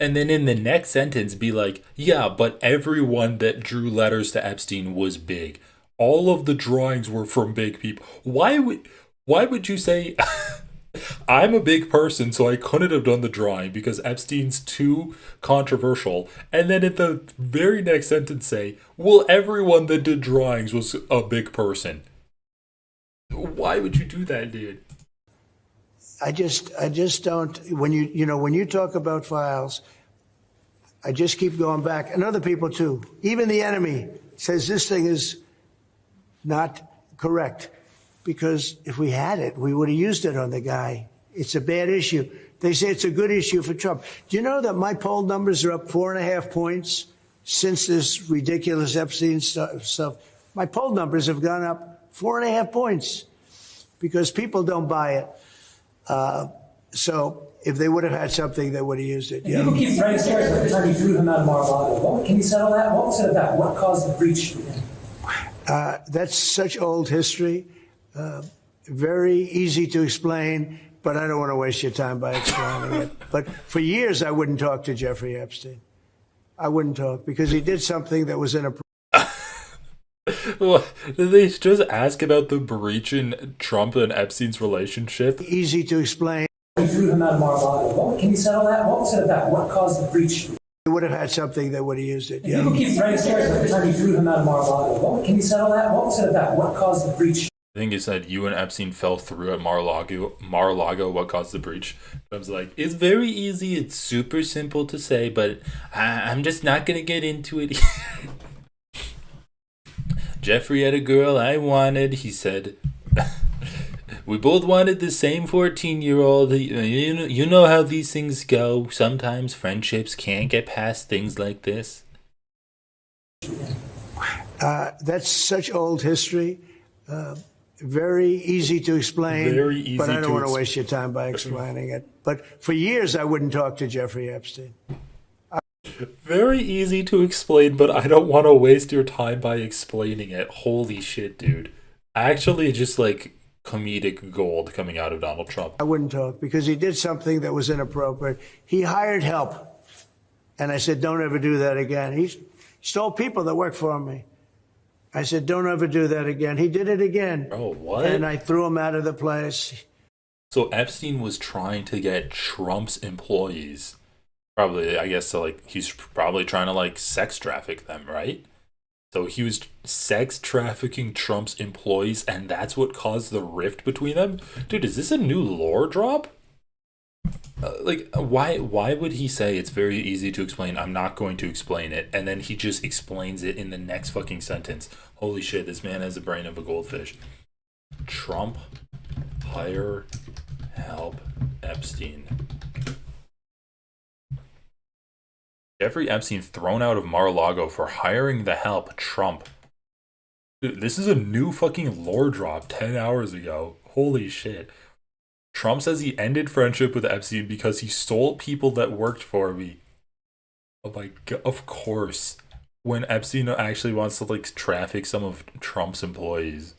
And then in the next sentence be like, yeah, but everyone that drew letters to Epstein was big. All of the drawings were from big people. Why would you say I'm a big person, so I couldn't have done the drawing because Epstein's too controversial? And then in the very next sentence say, well, everyone that did drawings was a big person. Why would you do that, dude? I just don't. When you talk about files, I just keep going back, and other people too. Even the enemy says this thing is not correct, because if we had it, we would have used it on the guy. It's a bad issue. They say it's a good issue for Trump. Do you know that my poll numbers are up 4.5 points since this ridiculous Epstein stuff? My poll numbers have gone up 4.5 points because people don't buy it. So if they would have had something, they would have used it. Yeah. People keep writing stories like the time he threw him out of Mar-a-Lago. Can you settle that? What was it about? What caused the breach? That's such old history. Very easy to explain, but I don't want to waste your time by explaining it. But for years, I wouldn't talk to Jeffrey Epstein. I wouldn't talk because he did something that was inappropriate. Well, did they just ask about the breach in Trump and Epstein's relationship? Easy to explain. He threw him out of Mar-a-Lago. Can you settle that? What was it about? What caused the breach? They would have had something, they would have used it. People keep writing stories like the time he threw him out of Mar-a-Lago. Can you settle that? What was it about? What caused the breach? I think you said you and Epstein fell through at Mar-a-Lago. What caused the breach? I was like, it's very easy. It's super simple to say, but I'm just not going to get into it. Jeffrey had a girl I wanted. He said, we both wanted the same 14-year-old. You know how these things go. Sometimes friendships can't get past things like this. That's such old history. Very easy to explain, but I don't want to waste your time by explaining it. But for years, I wouldn't talk to Jeffrey Epstein. Very easy to explain, but I don't want to waste your time by explaining it. Holy shit, dude. Actually, just like comedic gold coming out of Donald Trump. I wouldn't talk because he did something that was inappropriate. He hired help. And I said, don't ever do that again. He stole people that worked for me. I said, don't ever do that again. He did it again. Oh, what? And I threw him out of the place. So Epstein was trying to get Trump's employees, probably, I guess, so like he's probably trying to like sex traffic them, right? So he was sex trafficking Trump's employees, and that's what caused the rift between them. Dude, is this a new lore drop? Why would he say it's very easy to explain? I'm not going to explain it, and then he just explains it in the next fucking sentence. Holy shit, this man has the brain of a goldfish. Trump hire help Epstein. Jeffrey Epstein thrown out of Mar-a-Lago for hiring the help Trump. Dude, this is a new fucking lore drop 10 hours ago. Holy shit. Trump says he ended friendship with Epstein because he stole people that worked for me. Oh my god, of course. When Epstein actually wants to like traffic some of Trump's employees.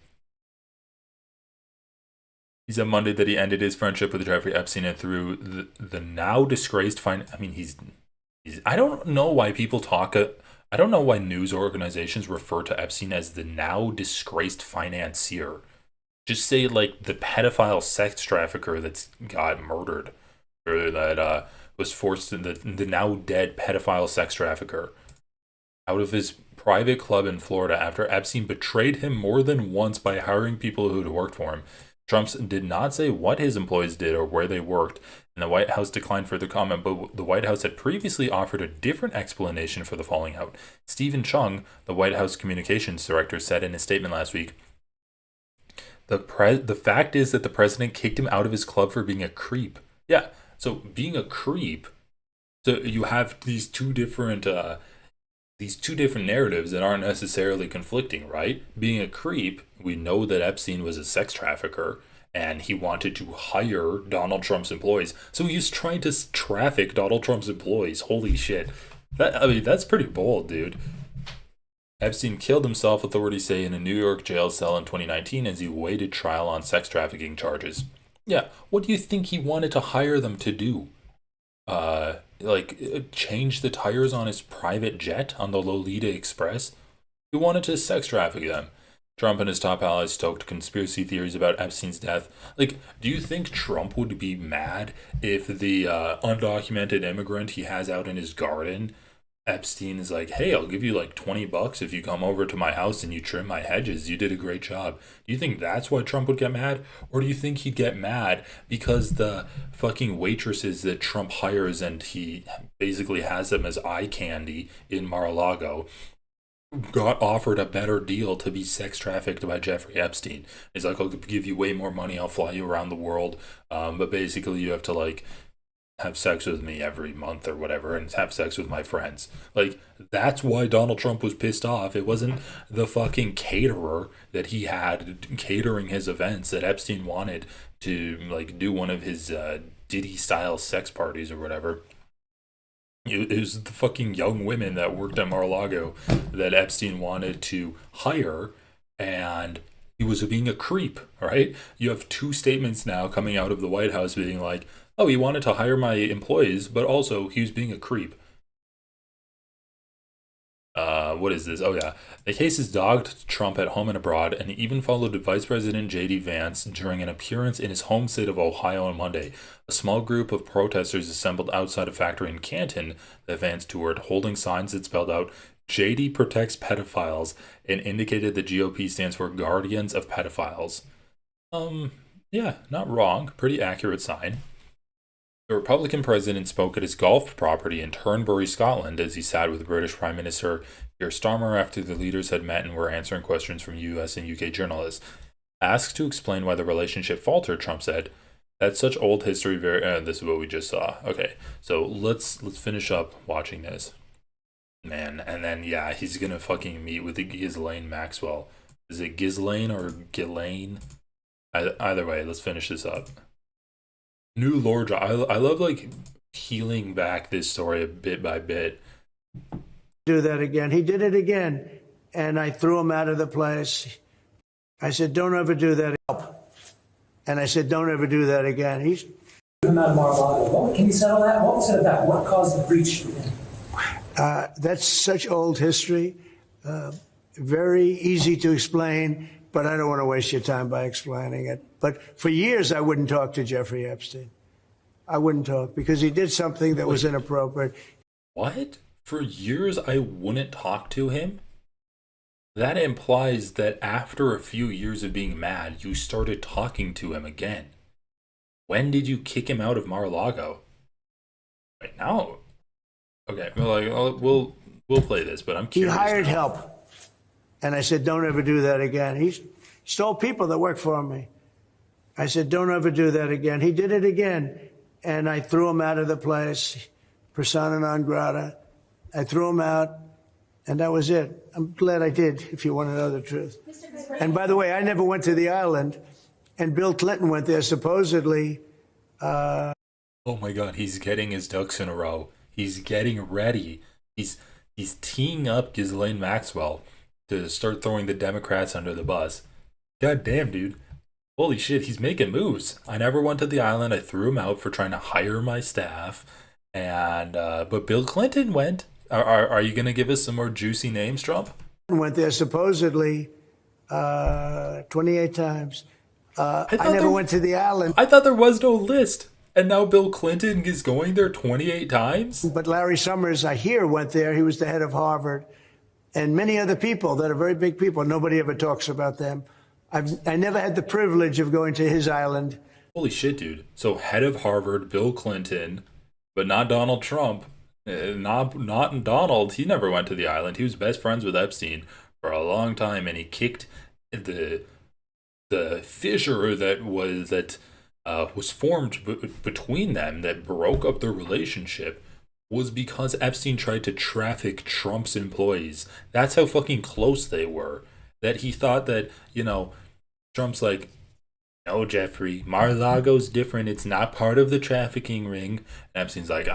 He said Monday that he ended his friendship with Jeffrey Epstein and through the now disgraced he's I don't know why people talk. I don't know why news organizations refer to Epstein as the now disgraced financier. Just say like the pedophile sex trafficker that's got murdered, or that was forced in the now dead pedophile sex trafficker out of his private club in Florida after Epstein betrayed him more than once by hiring people who had worked for him. Trump did not say what his employees did or where they worked, and the White House declined further comment, but the White House had previously offered a different explanation for the falling out. Stephen Chung, the White House communications director, said in a statement last week, the fact is that the president kicked him out of his club for being a creep. Yeah, so being a creep, so you have these two different narratives that aren't necessarily conflicting, right? Being a creep, we know that Epstein was a sex trafficker and he wanted to hire Donald Trump's employees. So he's trying to traffic Donald Trump's employees. Holy shit. That's pretty bold, dude. Epstein killed himself, authorities say, in a New York jail cell in 2019 as he awaited trial on sex trafficking charges. Yeah, what do you think he wanted to hire them to do? change the tires on his private jet on the Lolita Express. He wanted to sex traffic them. Trump and his top allies stoked conspiracy theories about Epstein's death. Like, do you think Trump would be mad if the undocumented immigrant he has out in his garden, Epstein, is like, hey, I'll give you like $20 if you come over to my house and you trim my hedges. You did a great job. Do you think that's why Trump would get mad? Or do you think he'd get mad because the fucking waitresses that Trump hires and he basically has them as eye candy in Mar-a-Lago got offered a better deal to be sex trafficked by Jeffrey Epstein? He's like, I'll give you way more money, I'll fly you around the world, but basically you have to like have sex with me every month or whatever and have sex with my friends. Like, that's why Donald Trump was pissed off. It wasn't the fucking caterer that he had catering his events that Epstein wanted to like do one of his Diddy style sex parties or whatever. It was the fucking young women that worked at Mar-a-Lago that Epstein wanted to hire, and he was being a creep, right? You have two statements now coming out of the White House being like, oh, he wanted to hire my employees, but also he was being a creep. What is this? Oh, yeah. The case has dogged Trump at home and abroad, and even followed Vice President J.D. Vance during an appearance in his home state of Ohio on Monday. A small group of protesters assembled outside a factory in Canton that Vance toured, holding signs that spelled out, J.D. protects pedophiles, and indicated the GOP stands for Guardians of Pedophiles. Yeah, not wrong. Pretty accurate sign. The Republican president spoke at his golf property in Turnberry, Scotland, as he sat with British Prime Minister Keir Starmer after the leaders had met and were answering questions from US and UK journalists. Asked to explain why the relationship faltered, Trump said, "That's such old history. This is what we just saw." Okay, so let's finish up watching this, man, and then yeah, he's gonna fucking meet with the Ghislaine Maxwell. Is it Ghislaine or Ghislaine? Either way, let's finish this up. New Lord, I love like peeling back this story bit by bit. Do that again. He did it again, and I threw him out of the place. I said, "Don't ever do that." And I said, "Don't ever do that again." He's him out of Mar-a-Lago. Can you settle that? What was it about? What caused the breach? That's such old history. Very easy to explain, but I don't want to waste your time by explaining it. But for years, I wouldn't talk to Jeffrey Epstein. I wouldn't talk because he did something that was inappropriate. What? For years, I wouldn't talk to him? That implies that after a few years of being mad, you started talking to him again. When did you kick him out of Mar-a-Lago? Right now? Okay, well, we'll play this, but I'm curious. He hired now. help. And I said, "Don't ever do that again." He stole people that work for me. I said, "Don't ever do that again." He did it again. And I threw him out of the place, persona non grata. I threw him out, and that was it. I'm glad I did, if you want to know the truth. And by the way, I never went to the island, and Bill Clinton went there supposedly. Oh my God, he's getting his ducks in a row. He's getting ready. He's teeing up Ghislaine Maxwell to start throwing the Democrats under the bus. God damn, dude. Holy shit, he's making moves. I never went to the island. I threw him out for trying to hire my staff. And but Bill Clinton went. Are you going to give us some more juicy names, Trump? Went there supposedly 28 times. I never went to the island. I thought there was no list. And now Bill Clinton is going there 28 times? But Larry Summers, I hear, went there. He was the head of Harvard. And many other people that are very big people. Nobody ever talks about them. I never had the privilege of going to his island. Holy shit, dude. So head of Harvard, Bill Clinton, but not Donald Trump. Not Donald. He never went to the island. He was best friends with Epstein for a long time, and he kicked the fissure that was formed between them that broke up their relationship was because Epstein tried to traffic Trump's employees. That's how fucking close they were. That he thought that, Trump's like, "No, Jeffrey, Mar-a-Lago's different. It's not part of the trafficking ring." And Epstein's like,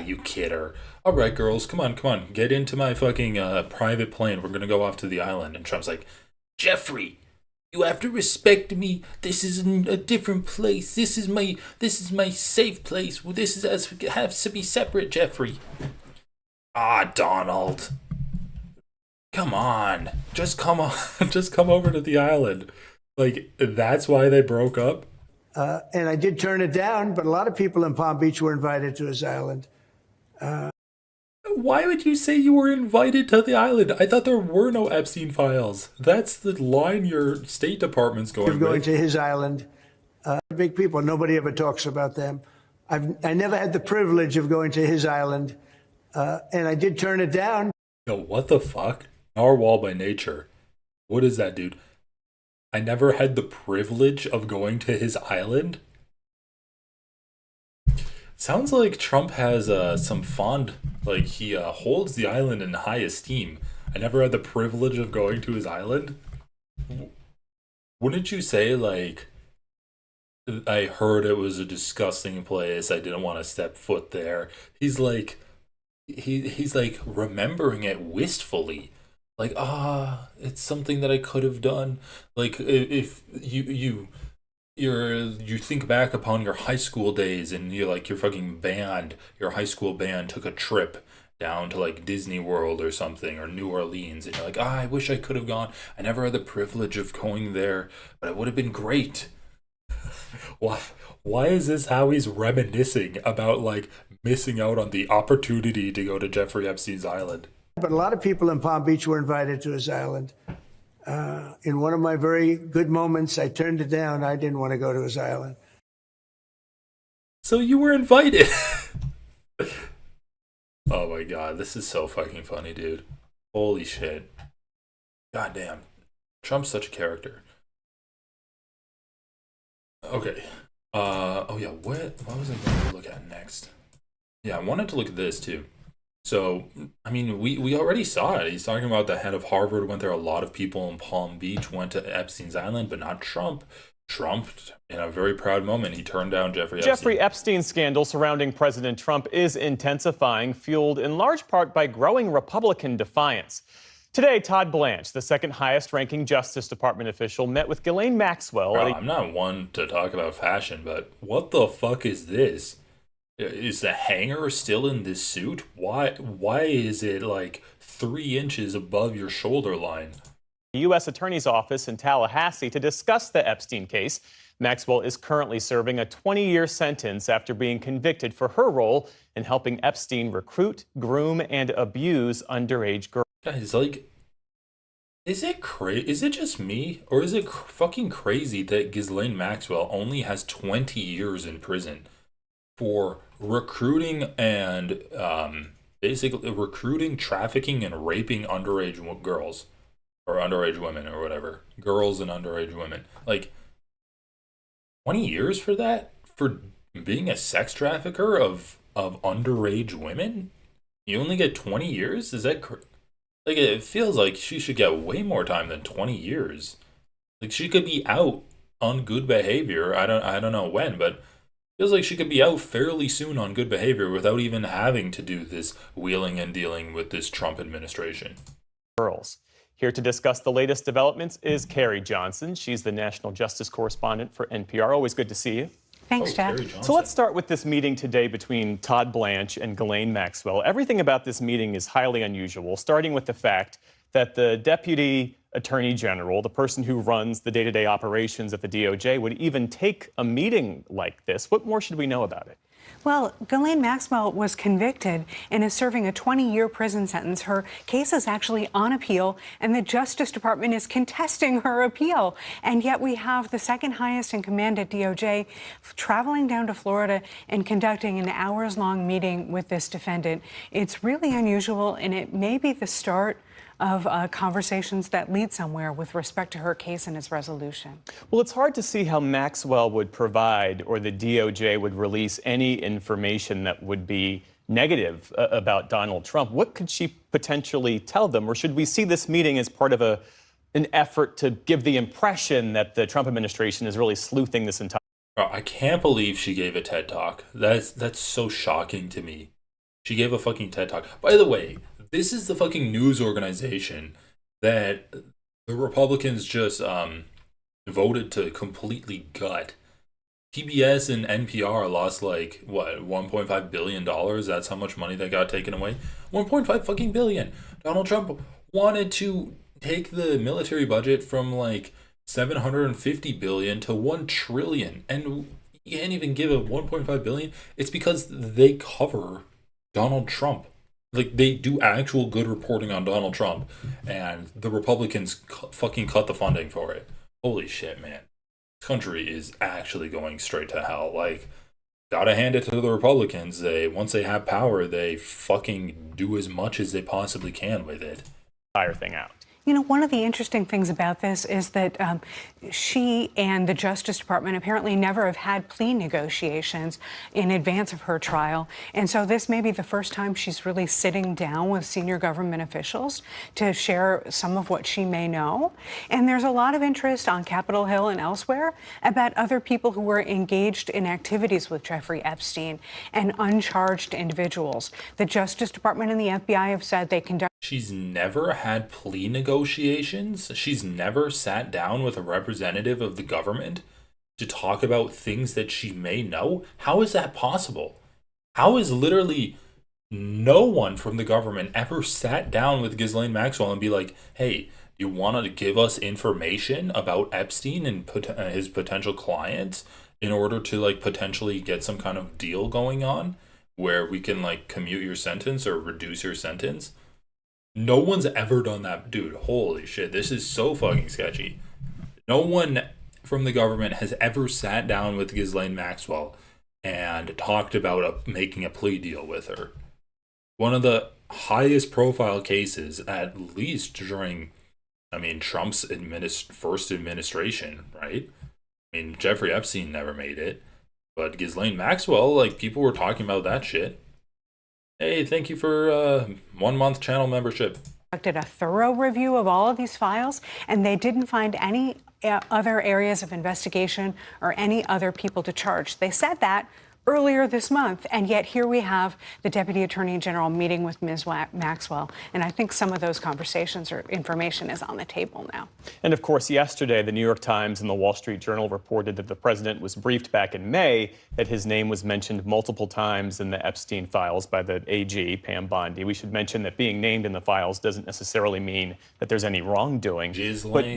"You kidder. All right, girls, come on. Get into my fucking private plane. We're going to go off to the island." And Trump's like, "Jeffrey, You have to respect me. This is a different place. This is my safe place. Well, has to be separate, Jeffrey. Ah, Donald. Come on. Just come over to the island. Like, that's why they broke up? And I did turn it down, but a lot of people in Palm Beach were invited to his island. Why would you say you were invited to the island? I thought there were no Epstein files. That's the line your State Department's going with. To his island. Big people. Nobody ever talks about them. I never had the privilege of going to his island, and I did turn it down. Yo, what the fuck? Narwhal by nature. What is that, dude? I never had the privilege of going to his island? Sounds like Trump has some fond, like he holds the island in high esteem. I never had the privilege of going to his island. Wouldn't you say, like, I heard it was a disgusting place, I didn't want to step foot there? He's like, he's like remembering it wistfully. Like, it's something that I could have done. Like, if you think back upon your high school days and you're like, your high school band took a trip down to like Disney World or something, or New Orleans, and you're like, I wish I could have gone. I never had the privilege of going there, but it would have been great. Why is this how he's reminiscing about like missing out on the opportunity to go to Jeffrey Epstein's island? But a lot of people in Palm Beach were invited to his island. In one of my very good moments, I turned it down. I didn't want to go to his island. So you were invited. Oh my god, this is so fucking funny, dude. Holy shit. Goddamn. Trump's such a character. Okay. Oh yeah, what was I going to look at next? Yeah, I wanted to look at this too. So, I mean, we already saw it. He's talking about the head of Harvard went there. A lot of people in Palm Beach went to Epstein's island, but not Trump. Trump, in a very proud moment, he turned down Jeffrey Epstein. Jeffrey Epstein's scandal surrounding President Trump is intensifying, fueled in large part by growing Republican defiance. Today, Todd Blanche, the second highest-ranking Justice Department official, met with Ghislaine Maxwell. I'm not one to talk about fashion, but what the fuck is this? Is the hanger still in this suit? Why is it like 3 inches above your shoulder line? The U.S. Attorney's Office in Tallahassee to discuss the Epstein case. Maxwell is currently serving a 20-year sentence after being convicted for her role in helping Epstein recruit, groom, and abuse underage girls. Guys, like, is it just me, or is it fucking crazy that Ghislaine Maxwell only has 20 years in prison for recruiting and basically recruiting, trafficking, and raping underage girls or underage women or whatever, girls and underage women? Like, 20 years for that? For being a sex trafficker of underage women? You only get 20 years? Is that like, it feels like she should get way more time than 20 years. Like, she could be out on good behavior. I don't know when, but feels like she could be out fairly soon on good behavior without even having to do this wheeling and dealing with this Trump administration. Girls. Here to discuss the latest developments is Carrie Johnson. She's the national justice correspondent for NPR. Always good to see you. Thanks, Jeff. So let's start with this meeting today between Todd Blanche and Ghislaine Maxwell. Everything about this meeting is highly unusual, starting with the fact that the Deputy Attorney General, the person who runs the day-to-day operations at the DOJ, would even take a meeting like this. What more should we know about it? Well, Ghislaine Maxwell was convicted and is serving a 20-year prison sentence. Her case is actually on appeal, and the Justice Department is contesting her appeal. And yet we have the second highest in command at DOJ traveling down to Florida and conducting an hours-long meeting with this defendant. It's really unusual, and it may be the start of conversations that lead somewhere with respect to her case and its resolution. Well, it's hard to see how Maxwell would provide or the DOJ would release any information that would be negative about Donald Trump. What could she potentially tell them? Or should we see this meeting as part of an effort to give the impression that the Trump administration is really sleuthing this entire... I can't believe she gave a TED Talk. That's so shocking to me. She gave a fucking TED Talk. By the way, this is the fucking news organization that the Republicans just voted to completely gut. PBS and NPR lost like what, $1.5 billion. That's how much money that got taken away. 1.5 fucking billion. Donald Trump wanted to take the military budget from like 750 billion to 1 trillion, and you can't even give a 1.5 billion. It's because they cover Donald Trump. Like, they do actual good reporting on Donald Trump, and the Republicans fucking cut the funding for it. Holy shit, man. This country is actually going straight to hell. Like, gotta hand it to the Republicans. Once they have power, they fucking do as much as they possibly can with it. Entire thing out. You know, one of the interesting things about this is that she and the Justice Department apparently never have had plea negotiations in advance of her trial. And so this may be the first time she's really sitting down with senior government officials to share some of what she may know. And there's a lot of interest on Capitol Hill and elsewhere about other people who were engaged in activities with Jeffrey Epstein and uncharged individuals. The Justice Department and the FBI have said they conduct. She's never had plea negotiations. She's never sat down with a representative of the government to talk about things that she may know. How is that possible? How is literally no one from the government ever sat down with Ghislaine Maxwell and be like, hey, you want to give us information about Epstein and his potential clients in order to like potentially get some kind of deal going on where we can like commute your sentence or reduce your sentence? No one's ever done that. Dude, holy shit, this is so fucking sketchy. No one from the government has ever sat down with Ghislaine Maxwell and talked about making a plea deal with her. One of the highest profile cases, at least during, Trump's first administration, right? Jeffrey Epstein never made it, but Ghislaine Maxwell, like, people were talking about that shit. Hey, thank you for 1 month channel membership. Conducted a thorough review of all of these files, and they didn't find any other areas of investigation or any other people to charge. They said that earlier this month, and yet here we have the Deputy Attorney General meeting with Ms. Maxwell, and I think some of those conversations or information is on the table now. And of course, yesterday, the New York Times and the Wall Street Journal reported that the president was briefed back in May that his name was mentioned multiple times in the Epstein files by the AG, Pam Bondi. We should mention that being named in the files doesn't necessarily mean that there's any wrongdoing.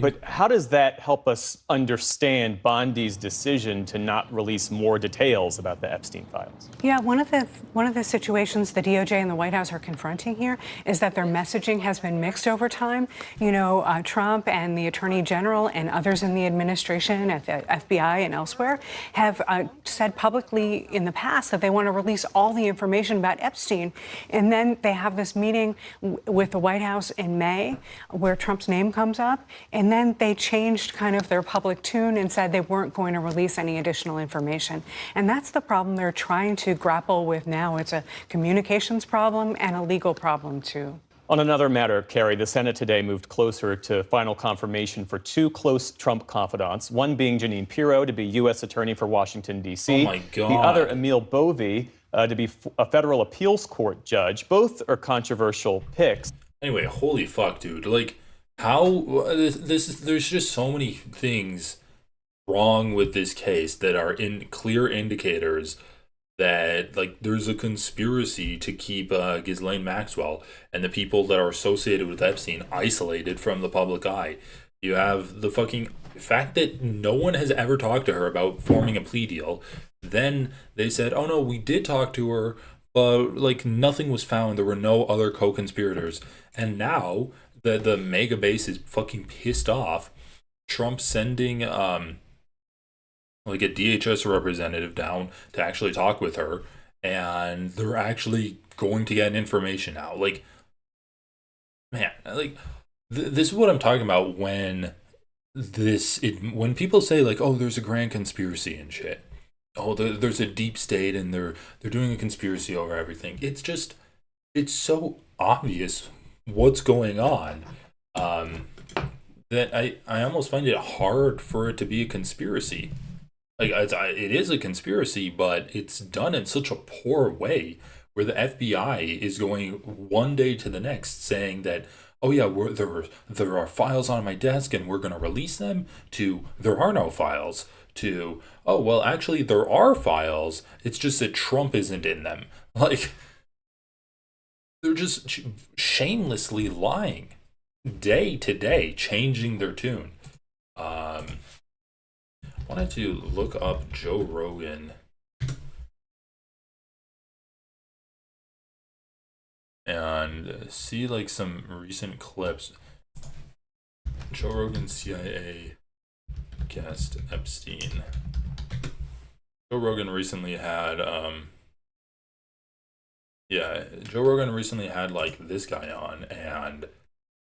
But how does that help us understand Bondi's decision to not release more details about the Epstein files? Yeah, one of the situations the DOJ and the White House are confronting here is that their messaging has been mixed over time. You know, Trump and the Attorney General and others in the administration at the FBI and elsewhere have said publicly in the past that they want to release all the information about Epstein. And then they have this meeting with the White House in May where Trump's name comes up. And then they changed kind of their public tune and said they weren't going to release any additional information. And that's the problem they're trying to grapple with now. It's a communications problem and a legal problem, too. On another matter, Carrie, the Senate today moved closer to final confirmation for 2 close Trump confidants, one being Jeanine Pirro to be U.S. Attorney for Washington, D.C. Oh, my God. The other, Emil Bovee, to be a federal appeals court judge. Both are controversial picks. Anyway, holy fuck, dude. Like, how there's just so many things wrong with this case that are clear indicators that, like, there's a conspiracy to keep Ghislaine Maxwell and the people that are associated with Epstein isolated from the public eye. You have the fucking fact that no one has ever talked to her about forming a plea deal. Then they said, oh no, we did talk to her, but like nothing was found. There were no other co-conspirators. And now the mega base is fucking pissed off. Trump sending like a DHS representative down to actually talk with her, and they're actually going to get information out. Like, man, like this is what I'm talking about when when people say like, oh, there's a grand conspiracy and shit. Oh, there's a deep state and they're doing a conspiracy over everything. It's so obvious what's going on that I almost find it hard for it to be a conspiracy. Like, it is a conspiracy, but it's done in such a poor way where the FBI is going one day to the next saying that, oh yeah, there are files on my desk and we're going to release them, to there are no files, to, oh, well, actually there are files, it's just that Trump isn't in them. Like, they're just shamelessly lying day to day, changing their tune. Wanted to look up Joe Rogan and see like some recent clips. Joe Rogan CIA guest Epstein. Joe Rogan recently had Joe Rogan recently had like this guy on, and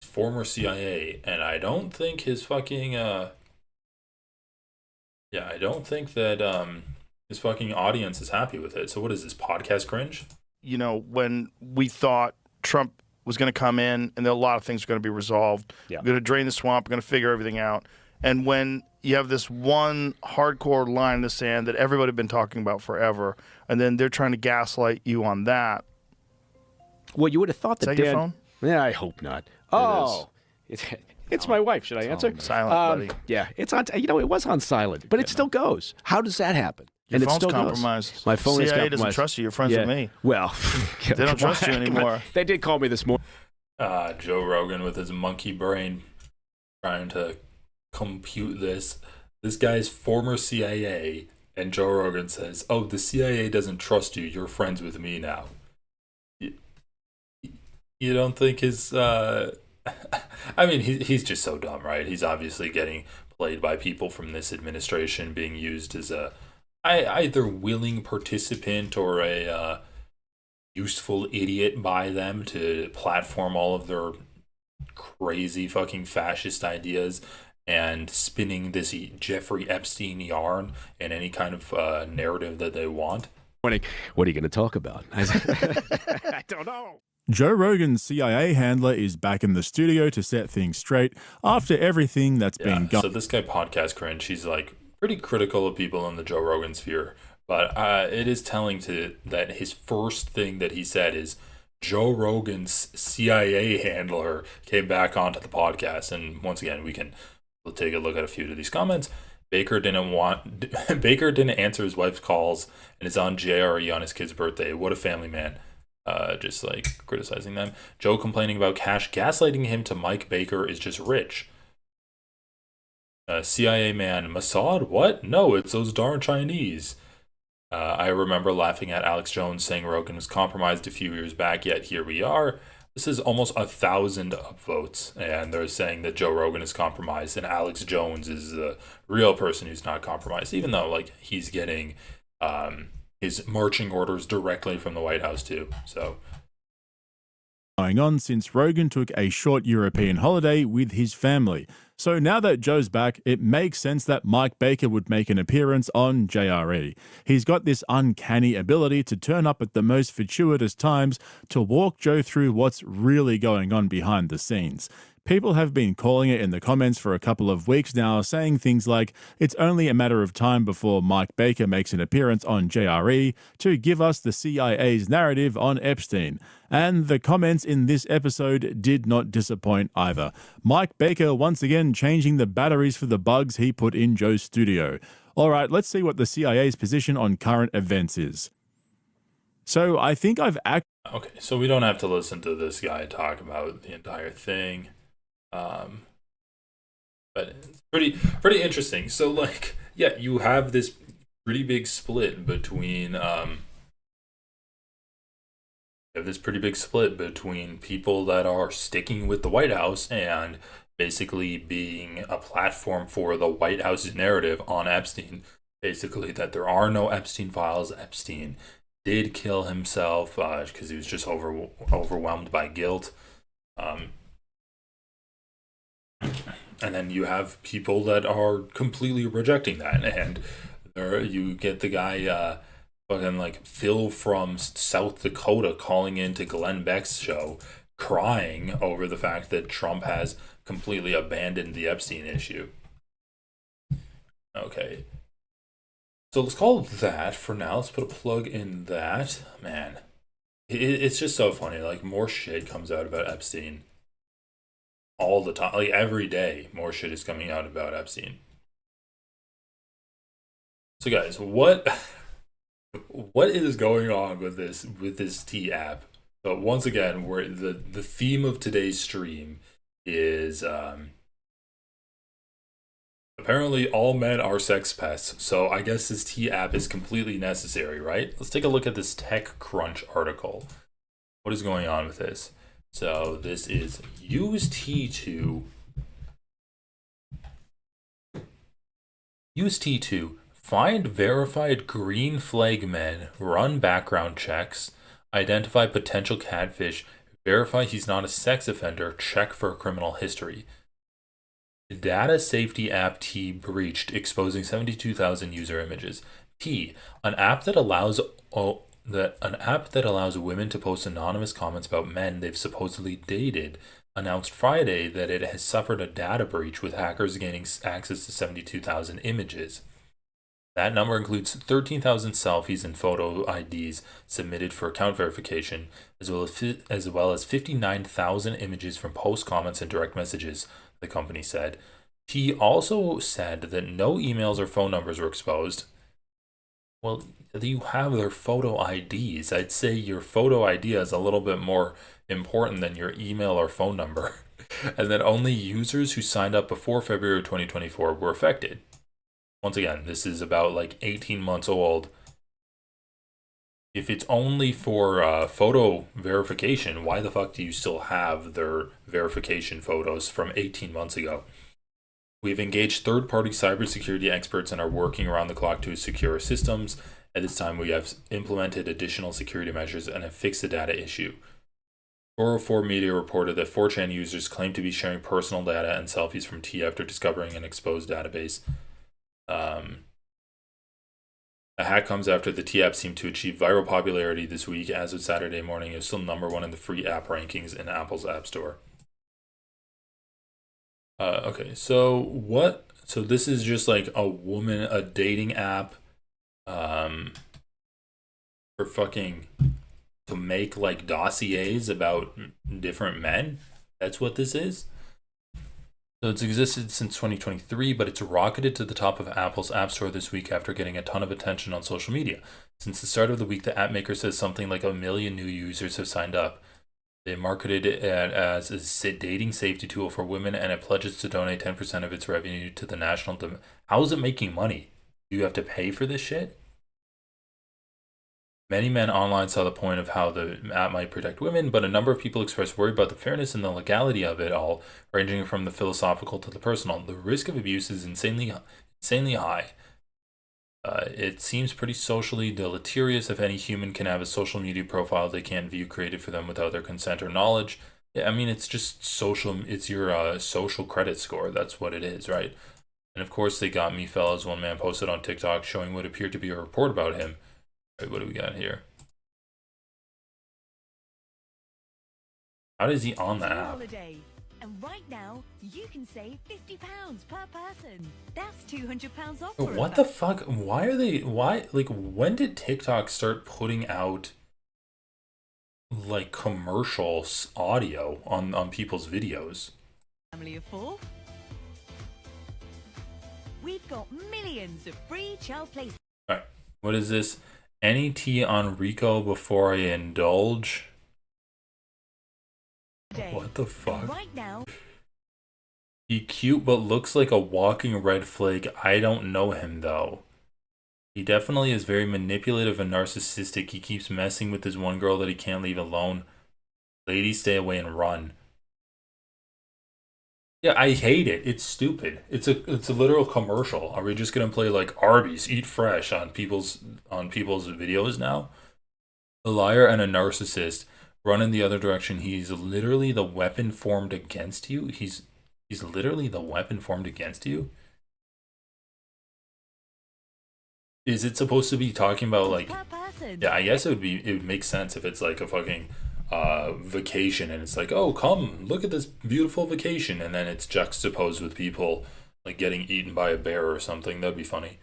former CIA, and I don't think his fucking I don't think that his fucking audience is happy with it. So what is this, podcast cringe? You know, when we thought Trump was going to come in and a lot of things are going to be resolved, we're going to drain the swamp, we're going to figure everything out. And when you have this one hardcore line in the sand that everybody had been talking about forever, and then they're trying to gaslight you on that. Well, you would have thought that Is that your phone? Yeah, I hope not. Oh, it's my wife. Should I answer? Silent, buddy. Yeah, it's on. You know, it was on silent, but it still goes. How does that happen? Your and it phone's still compromised. Goes. My phone is CIA compromised. doesn't trust you. You're friends with me. Well, they don't trust you anymore. They did call me this morning. Joe Rogan with his monkey brain trying to compute this. This guy's former CIA, and Joe Rogan says, "Oh, the CIA doesn't trust you. You're friends with me now." You don't think his I mean, he's just so dumb, right? He's obviously getting played by people from this administration, being used as a either willing participant or a useful idiot by them to platform all of their crazy fucking fascist ideas and spinning this Jeffrey Epstein yarn in any kind of narrative that they want. What are you going to talk about? I don't know. Joe Rogan's CIA handler is back in the studio to set things straight after everything that's been gone. So this guy, Podcast Cringe, he's like pretty critical of people in the Joe Rogan sphere, but it is telling that his first thing that he said is Joe Rogan's CIA handler came back onto the podcast. And once again, we'll take a look at a few of these comments. Baker didn't answer his wife's calls and is on JRE on his kid's birthday. What a family man. Just like criticizing them. Joe complaining about cash, gaslighting him to Mike Baker is just rich. CIA man, Mossad? What? No, it's those darn Chinese. I remember laughing at Alex Jones saying Rogan was compromised a few years back, yet here we are. This is almost 1,000 upvotes, and they're saying that Joe Rogan is compromised and Alex Jones is the real person who's not compromised, even though like he's getting his marching orders directly from the White House too. So going on since Rogan took a short European holiday with his family. So now that Joe's back, it makes sense that Mike Baker would make an appearance on JRE. He's got this uncanny ability to turn up at the most fortuitous times to walk Joe through what's really going on behind the scenes. People have been calling it in the comments for a couple of weeks now, saying things like, it's only a matter of time before Mike Baker makes an appearance on JRE to give us the CIA's narrative on Epstein. And the comments in this episode did not disappoint either. Mike Baker once again changing the batteries for the bugs he put in Joe's studio. All right, let's see what the CIA's position on current events is. So I think Okay, so we don't have to listen to this guy talk about the entire thing. But it's pretty interesting. So like, yeah, you have this pretty big split between people that are sticking with the White House and basically being a platform for the White House's narrative on Epstein. Basically that there are no Epstein files. Epstein did kill himself because he was just overwhelmed by guilt. And then you have people that are completely rejecting that, and you get the guy fucking like Phil from South Dakota calling into Glenn Beck's show crying over the fact that Trump has completely abandoned the Epstein issue. Okay, so let's call it that for now. Let's put a plug in that. Man, it's just so funny, like more shit comes out about Epstein all the time. Like every day, more shit is coming out about Epstein. So guys, what is going on with this T app? So once again, we're the theme of today's stream is apparently all men are sex pests. So I guess this T app is completely necessary, right? Let's take a look at this TechCrunch article. What is going on with this? So this is use T to find verified green flag men, run background checks, identify potential catfish, verify he's not a sex offender, check for a criminal history. Data safety app T breached, exposing 72,000 user images. T, an app that allows women to post anonymous comments about men they've supposedly dated, announced Friday that it has suffered a data breach with hackers gaining access to 72,000 images. That number includes 13,000 selfies and photo IDs submitted for account verification, as well as 59,000 images from post comments and direct messages, the company said. He also said that no emails or phone numbers were exposed. Well, you have their photo IDs. I'd say your photo ID is a little bit more important than your email or phone number. And that only users who signed up before February 2024 were affected. Once again, this is about like 18 months old. If it's only for photo verification, why the fuck do you still have their verification photos from 18 months ago? We've engaged third-party cybersecurity experts and are working around the clock to secure systems. At this time, we have implemented additional security measures and have fixed the data issue. 404 Media reported that 4chan users claim to be sharing personal data and selfies from T after discovering an exposed database. A hack comes after the T app seemed to achieve viral popularity this week. As of Saturday morning, it was still #1 in the free app rankings in Apple's App Store. Okay, so what? So this is just like a dating app, for fucking to make like dossiers about different men. That's what this is. So it's existed since 2023, but it's rocketed to the top of Apple's App Store this week after getting a ton of attention on social media. Since the start of the week, the app maker says something like 1 million new users have signed up. They marketed it as a dating safety tool for women, and it pledges to donate 10% of its revenue to the national. How is it making money? Do you have to pay for this shit? Many men online saw the point of how the app might protect women, but a number of people expressed worry about the fairness and the legality of it all, ranging from the philosophical to the personal. The risk of abuse is insanely high. It seems pretty socially deleterious if any human can have a social media profile they can't view created for them without their consent or knowledge. I mean, it's just social. It's your social credit score. That's what it is, right? And of course, they got me, fellas. One man posted on TikTok showing what appeared to be a report about him. Right, what do we got here? How is he on the app? Holiday. And right now, you can save £50 per person. That's £200 off. What the fuck? Why, like, when did TikTok start putting out, like, commercial audio on people's videos? Family of 4. We've got millions of free child play. Alright, what is this? Any tea on Rico before I indulge? What the fuck? Right now. He cute but looks like a walking red flag. I don't know him though. He definitely is very manipulative and narcissistic. He keeps messing with this one girl that he can't leave alone. Ladies, stay away and run. Yeah, I hate it. It's stupid. It's a literal commercial. Are we just gonna play like Arby's, eat fresh on people's videos now? A liar and a narcissist. Run in the other direction. He's literally the weapon formed against you. He's literally the weapon formed against you. Is it supposed to be talking about like? Yeah, I guess it would make sense if it's like a fucking vacation and it's like, oh, come look at this beautiful vacation, and then it's juxtaposed with people like getting eaten by a bear or something. That'd be funny.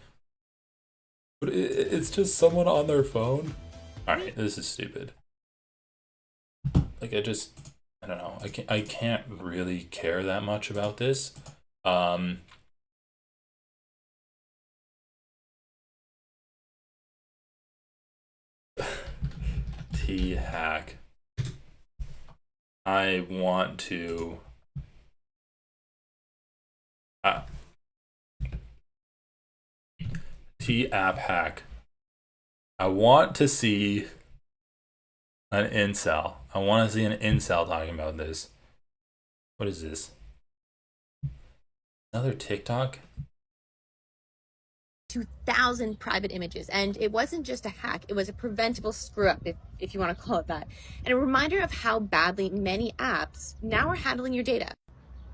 But it's just someone on their phone. All right, this is stupid. Like, I don't know. I can't really care that much about this. T-hack. I want to T-app hack. I want to see an incel. I want to see an incel talking about this. What is this? Another TikTok? 2,000 private images, and it wasn't just a hack, it was a preventable screw up, if you want to call it that, and a reminder of how badly many apps now are handling your data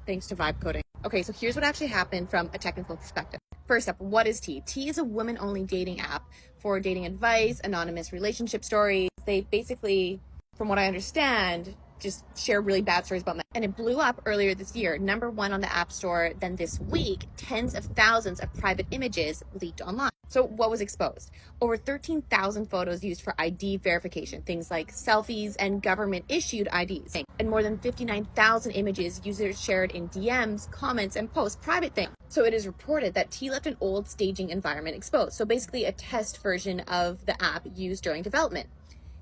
thanks to vibe coding. Okay, so here's what actually happened from a technical perspective. First up, what is T? T is a women-only dating app for dating advice, anonymous relationship stories. They basically, from what I understand, just share really bad stories about men. And it blew up earlier this year, #1 on the App Store. Then this week, tens of thousands of private images leaked online. So what was exposed? Over 13,000 photos used for ID verification, things like selfies and government-issued IDs. And more than 59,000 images users shared in DMs, comments, and posts, private things. So it is reported that T left an old staging environment exposed. So basically a test version of the app used during development.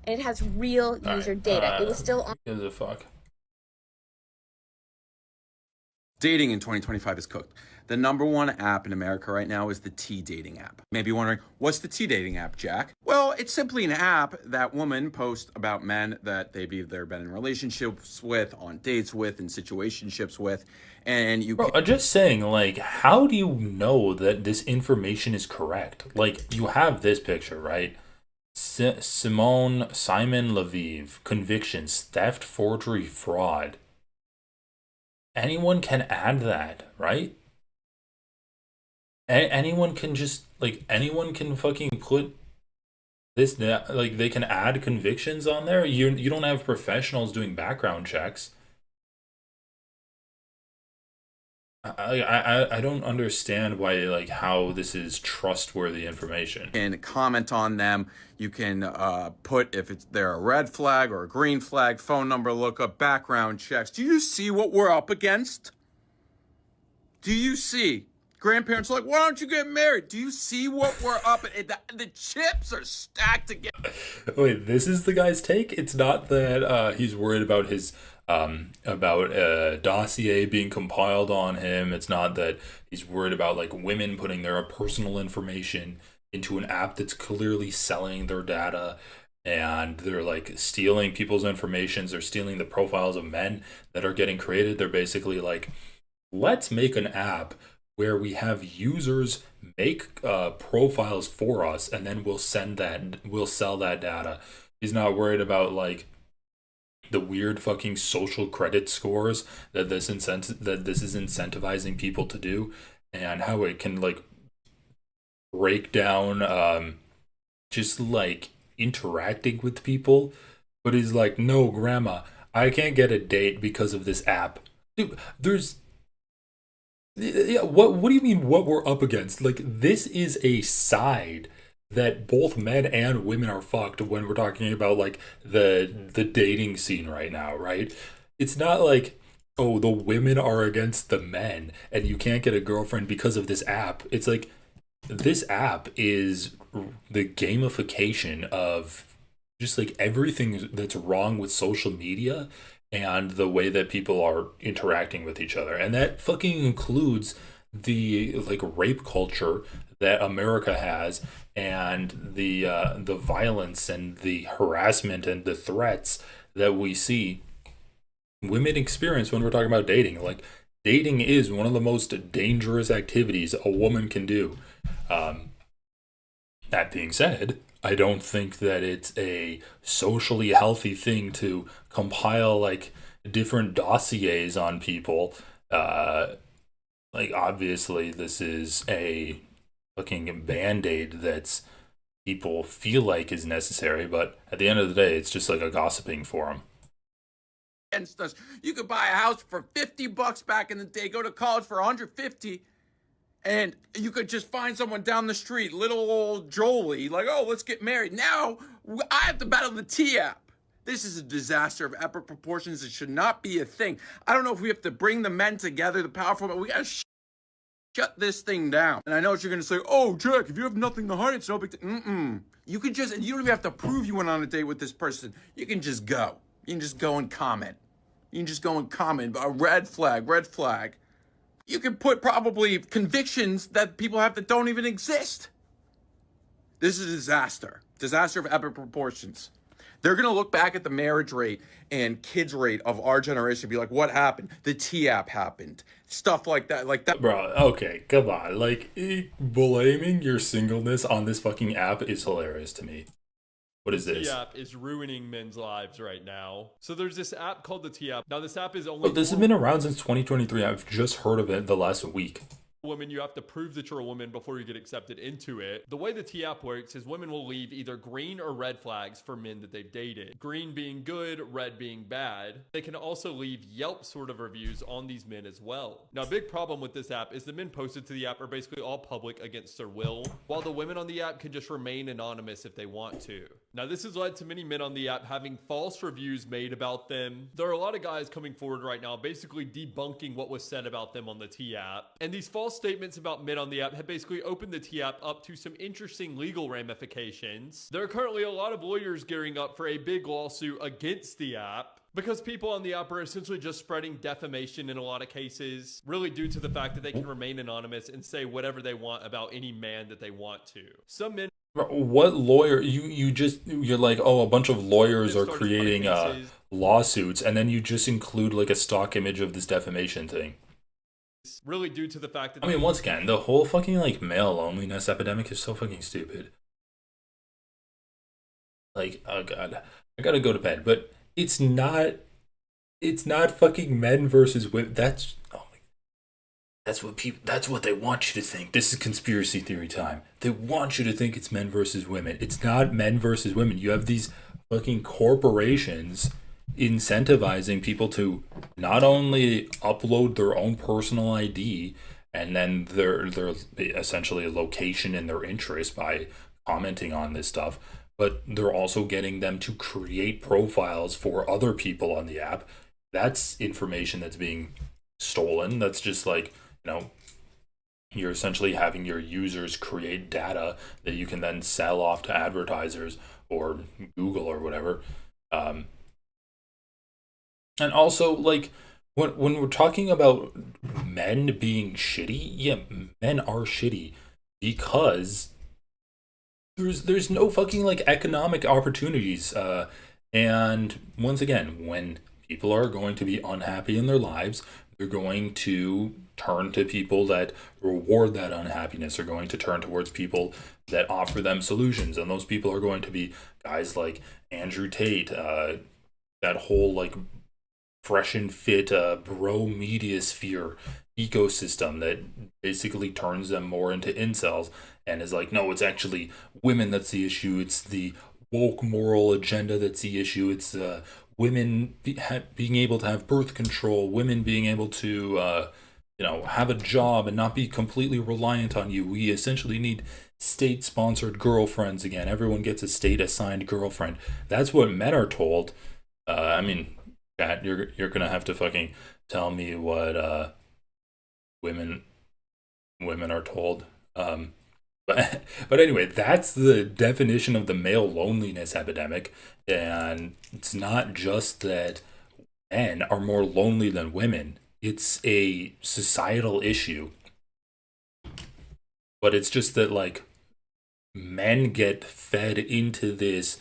And it has real user data. It was still on. Who gives a fuck? Dating in 2025 is cooked. The #1 app in America right now is the T dating app. Maybe you're wondering, what's the T dating app, Jack? Well, it's simply an app that women post about men that they've either been in relationships with, on dates with, in situationships with, and you. Bro, I'm just saying, like, how do you know that this information is correct? Like, you have this picture, right? Simon Lviv, convictions, theft, forgery, fraud. Anyone can add that, right? Anyone can just, like, anyone can fucking put this, like, they can add convictions on there. You don't have professionals doing background checks. I don't understand why, like, how this is trustworthy information. And comment on them. You can put if they're a red flag or a green flag, phone number lookup, background checks. Do you see what we're up against? Do you see? Grandparents are like, why don't you get married? Do you see what we're up at? The chips are stacked together. Wait, this is the guy's take? It's not that he's worried about his about a dossier being compiled on him. It's not that he's worried about, like, women putting their personal information into an app that's clearly selling their data, and they're, like, stealing people's information. They're stealing the profiles of men that are getting created. They're basically like, let's make an app where we have users make profiles for us, and then we'll sell that data. He's not worried about, like, the weird fucking social credit scores that this is incentivizing people to do, and how it can, like, break down just, like, interacting with people. But he's like, no, grandma, I can't get a date because of this app. Dude, what do you mean what we're up against? Like, this is a side that both men and women are fucked when we're talking about, like, the dating scene right now, right? It's not like, oh, the women are against the men and you can't get a girlfriend because of this app. It's like, this app is the gamification of just, like, everything that's wrong with social media and the way that people are interacting with each other. And that fucking includes the, like, rape culture that America has, and the violence and the harassment and the threats that we see women experience when we're talking about dating. Like, dating is one of the most dangerous activities a woman can do. That being said, I don't think that it's a socially healthy thing to compile, like, different dossiers on people. Like, obviously, this is a fucking band-aid that's people feel like is necessary, but at the end of the day, it's just like a gossiping forum. Against us. You could buy a house for $50 back in the day, go to college for $150, and you could just find someone down the street, little old Jolie, like, oh, let's get married. Now, I have to battle the T app. This is a disaster of epic proportions. It should not be a thing. I don't know if we have to bring the men together, the powerful men. We got to shut this thing down. And I know what you're going to say. Oh, Jack, if you have nothing to hide, it's no big deal. You can just, you don't even have to prove you went on a date with this person. You can just go. You can just go and comment. You can just go and comment. A red flag, red flag. You can put probably convictions that people have that don't even exist. This is a disaster. Disaster of epic proportions. They're going to look back at the marriage rate and kids rate of our generation and be like, what happened? The T-app happened. Stuff like that. Like that. Bro, okay, come on. Like, blaming your singleness on this fucking app is hilarious to me. What is this? The app is ruining men's lives right now. So there's this app called the T-app. Now this app is only... Oh, this has been around since 2023. I've just heard of it the last week. Women, you have to prove that you're a woman before you get accepted into it. The way the T-app works is women will leave either green or red flags for men that they've dated. Green being good, red being bad. They can also leave Yelp sort of reviews on these men as well. Now, a big problem with this app is the men posted to the app are basically all public against their will, while the women on the app can just remain anonymous if they want to. Now, this has led to many men on the app having false reviews made about them. There are a lot of guys coming forward right now basically debunking what was said about them on the T-app. And these false statements about men on the app have basically opened the T-app up to some interesting legal ramifications. There are currently a lot of lawyers gearing up for a big lawsuit against the app because people on the app are essentially just spreading defamation in a lot of cases, really due to the fact that they can remain anonymous and say whatever they want about any man that they want to. Some men... What lawyer? You're like, oh, a bunch of lawyers are creating lawsuits, and then you just include like a stock image of this defamation thing. Really due to the fact that... I mean, once again, the whole fucking like male loneliness epidemic is so fucking stupid. Like, oh god, I gotta go to bed. But it's not fucking men versus women. That's what they want you to think. This is conspiracy theory time. They want you to think it's men versus women. It's not men versus women. You have these fucking corporations incentivizing people to not only upload their own personal ID and then their essentially a location and their interest by commenting on this stuff, but they're also getting them to create profiles for other people on the app. That's information that's being stolen. That's just like, you know, you're essentially having your users create data that you can then sell off to advertisers or Google or whatever. And also, like, when we're talking about men being shitty, yeah, men are shitty because there's no fucking, like, economic opportunities. And once again, when people are going to be unhappy in their lives, they're going to turn to people that reward that unhappiness. They're going to turn towards people that offer them solutions. And those people are going to be guys like Andrew Tate, that whole, like, fresh and fit bro media sphere ecosystem that basically turns them more into incels and is like, no, it's actually women that's the issue. It's the woke moral agenda that's the issue. It's women being able to have birth control, women being able to have a job and not be completely reliant on you. We essentially need state-sponsored girlfriends again. Everyone gets a state-assigned girlfriend. That's what men are told. I mean, Pat, you're gonna have to fucking tell me what women are told. But anyway, that's the definition of the male loneliness epidemic, and it's not just that men are more lonely than women. It's a societal issue. But it's just that, like, men get fed into this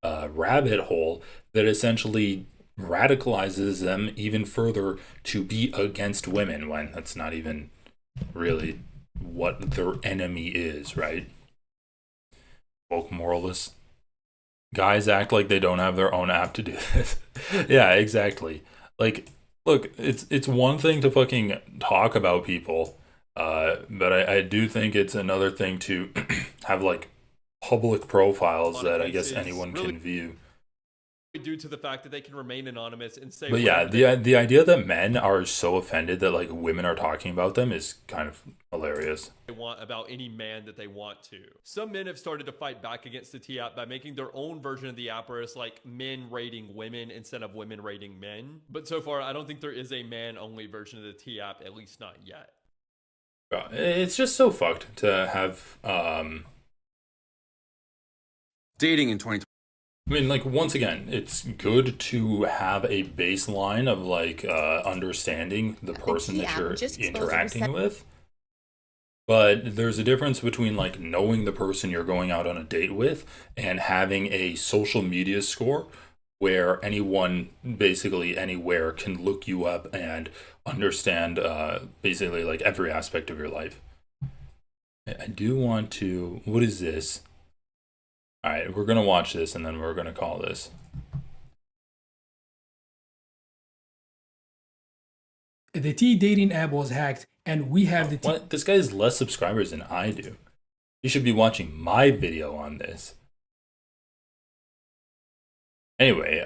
rabbit hole that essentially radicalizes them even further to be against women when that's not even really what their enemy is, right? Woke moralists. Guys act like they don't have their own app to do this. Yeah, exactly. Like, look, it's one thing to fucking talk about people, but I do think it's another thing to have, like, public profiles that I guess anyone can view. due to the fact that they can remain anonymous and say But yeah, the idea that men are so offended that like women are talking about them is kind of hilarious. they want about any man that they want to. Some men have started to fight back against the T app by making their own version of the app where it's like men rating women instead of women rating men. But so far, I don't think there is a man-only version of the T app, at least not yet. It's just so fucked to have dating in 2020. I mean, like, once again, it's good to have a baseline of, like, understanding the person that you're interacting with. But there's a difference between, like, knowing the person you're going out on a date with and having a social media score where anyone, basically anywhere, can look you up and understand, basically, like, every aspect of your life. I do want to... What is this? All right, we're going to watch this, and then we're going to call this. The T dating app was hacked, and we have the T... What? This guy has less subscribers than I do. You should be watching my video on this. Anyway,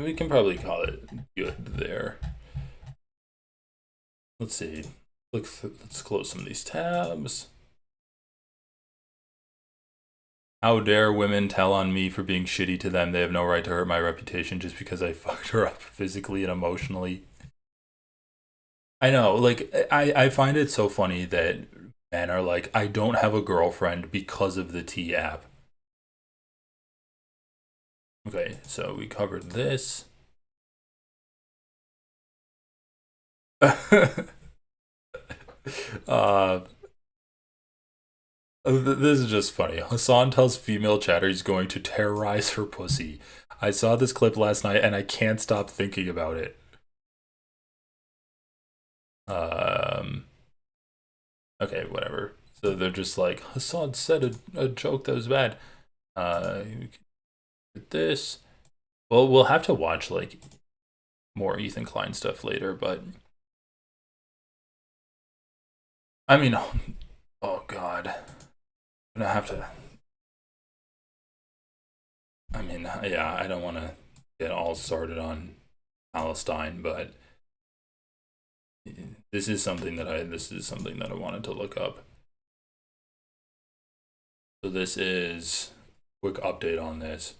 we can probably call it good there. Let's see. Let's close some of these tabs. How dare women tell on me for being shitty to them? They have no right to hurt my reputation just because I fucked her up physically and emotionally. I know, like, I find it so funny that men are like, I don't have a girlfriend because of the T app. Okay, so we covered this. This is just funny. Hasan tells female chatter he's going to terrorize her pussy. I saw this clip last night and I can't stop thinking about it. Okay, whatever. So they're just like, Hasan said a joke that was bad. This. Well, we'll have to watch like more Ethan Klein stuff later, but I mean, oh God. I'm gonna have to. I mean, yeah, I don't want to get all started on Palestine, but this is something that I wanted to look up. So this is quick update on this.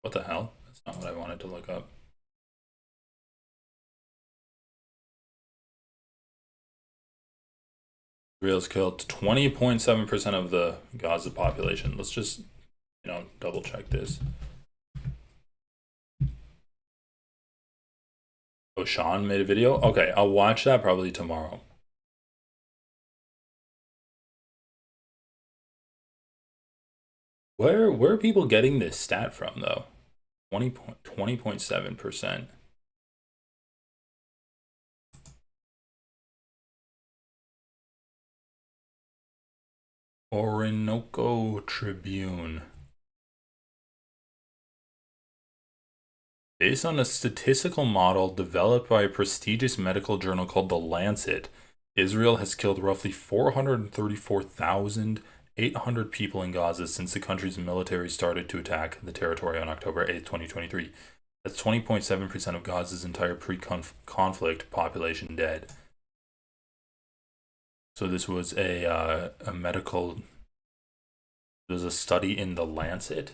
What the hell? That's not what I wanted to look up. Israel's killed 20.7% of the Gaza population. Let's just, double check this. Oh, Sean made a video? Okay, I'll watch that probably tomorrow. Where are people getting this stat from, though? 20.7%. Orinoco Tribune. Based on a statistical model developed by a prestigious medical journal called The Lancet, Israel has killed roughly 434,800 people in Gaza since the country's military started to attack the territory on October 8, 2023. That's 20.7% of Gaza's entire pre-conflict population dead. So this was a medical. There's a study in The Lancet.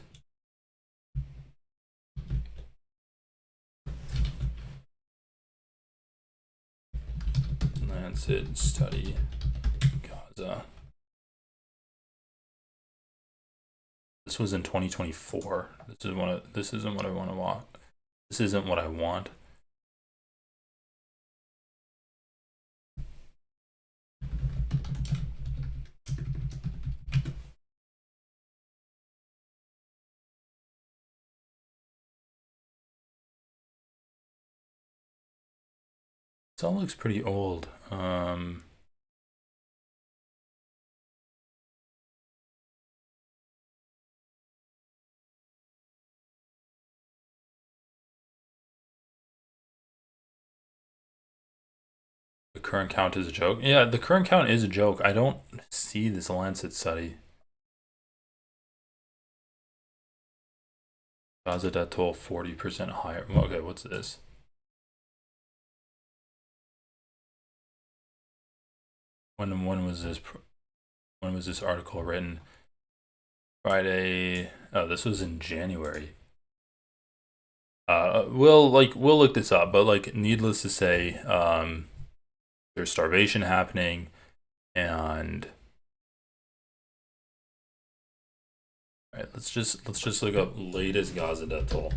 Lancet study Gaza. This was in 2024. This isn't what I want to watch. This isn't what I want. This all looks pretty old. The current count is a joke. Yeah, the current count is a joke. I don't see this Lancet study. Gaza death toll 40% higher. Okay, what's this? When was this article written? Friday. Oh, this was in January. We'll look this up, but like, needless to say, there's starvation happening, and all right, let's just look up latest Gaza death toll.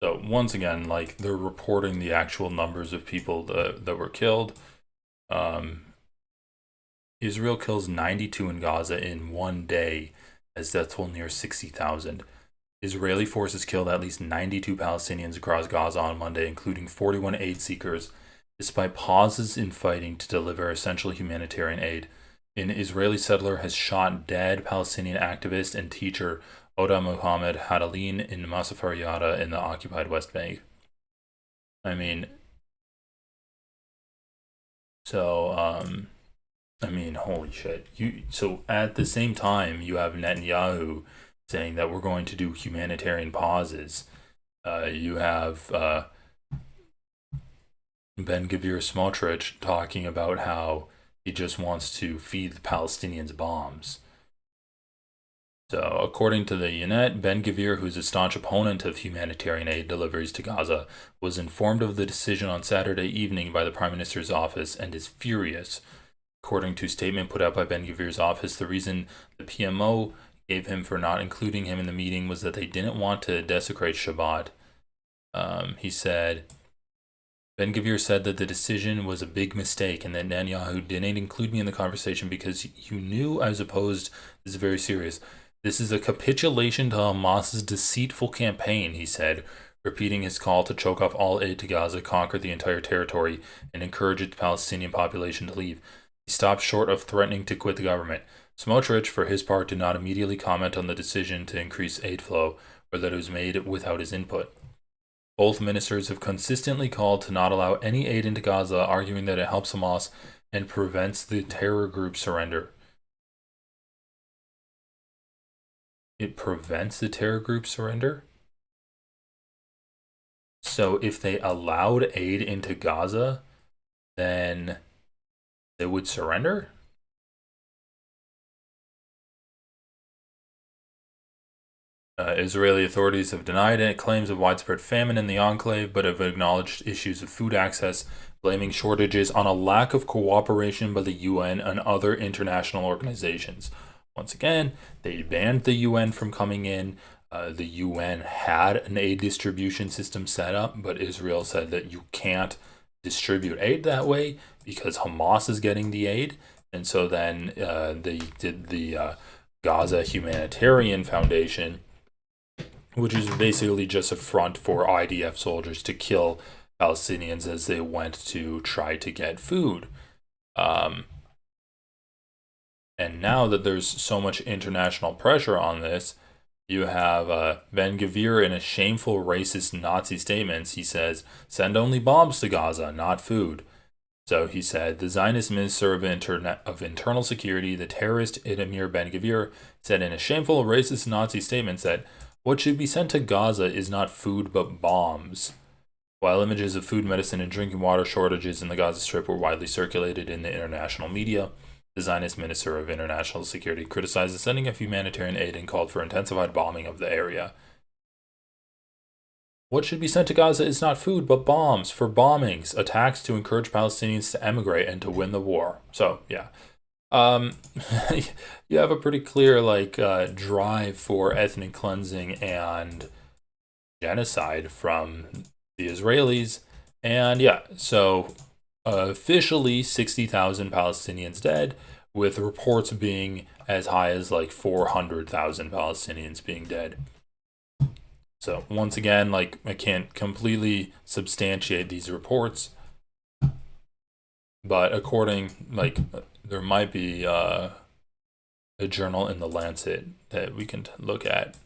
So once again, like, they're reporting the actual numbers of people that were killed. Israel kills 92 in Gaza in one day, as death toll near 60,000. Israeli forces killed at least 92 Palestinians across Gaza on Monday, including 41 aid seekers, despite pauses in fighting to deliver essential humanitarian aid. An Israeli settler has shot dead Palestinian activist and teacher Oda Mohammed Hadalin in Masafar Yada in the occupied West Bank. I mean, holy shit. So at the same time, you have Netanyahu saying that we're going to do humanitarian pauses. You have Ben-Gvir Smotrich talking about how he just wants to feed the Palestinians bombs. So, according to the Yonnet, Ben-Gvir, who's a staunch opponent of humanitarian aid deliveries to Gaza, was informed of the decision on Saturday evening by the Prime Minister's office and is furious. According to a statement put out by Ben-Gvir's office, the reason the PMO gave him for not including him in the meeting was that they didn't want to desecrate Shabbat. He said, Ben-Gvir said that the decision was a big mistake and that Netanyahu didn't include me in the conversation because you knew I was opposed. This is very serious. This is a capitulation to Hamas's deceitful campaign, he said, repeating his call to choke off all aid to Gaza, conquer the entire territory, and encourage the Palestinian population to leave. He stopped short of threatening to quit the government. Smotrich, for his part, did not immediately comment on the decision to increase aid flow, or that it was made without his input. Both ministers have consistently called to not allow any aid into Gaza, arguing that it helps Hamas and prevents the terror group surrender. It prevents the terror group surrender? So if they allowed aid into Gaza, then they would surrender? Israeli authorities have denied it, claims of widespread famine in the enclave, but have acknowledged issues of food access, blaming shortages on a lack of cooperation by the UN and other international organizations. Once again, they banned the UN from coming in. The UN had an aid distribution system set up, but Israel said that you can't distribute aid that way because Hamas is getting the aid. And so then they did the Gaza Humanitarian Foundation, which is basically just a front for IDF soldiers to kill Palestinians as they went to try to get food. And now that there's so much international pressure on this, you have Ben-Gvir in a shameful racist Nazi statements. He says, send only bombs to Gaza, not food. So he said, the Zionist Minister of Internal Security, the terrorist Itamar Ben-Gvir, said in a shameful racist Nazi statement that what should be sent to Gaza is not food but bombs. While images of food, medicine, and drinking water shortages in the Gaza Strip were widely circulated in the international media, the Zionist Minister of International Security criticized the sending of humanitarian aid and called for intensified bombing of the area. What should be sent to Gaza is not food, but bombs for bombings, attacks to encourage Palestinians to emigrate and to win the war. So, yeah. You have a pretty clear, drive for ethnic cleansing and genocide from the Israelis. And, yeah, so officially 60,000 Palestinians dead, with reports being as high as 400,000 Palestinians being dead. So once again, I can't completely substantiate these reports, but according, there might be a journal in the Lancet that we can look at.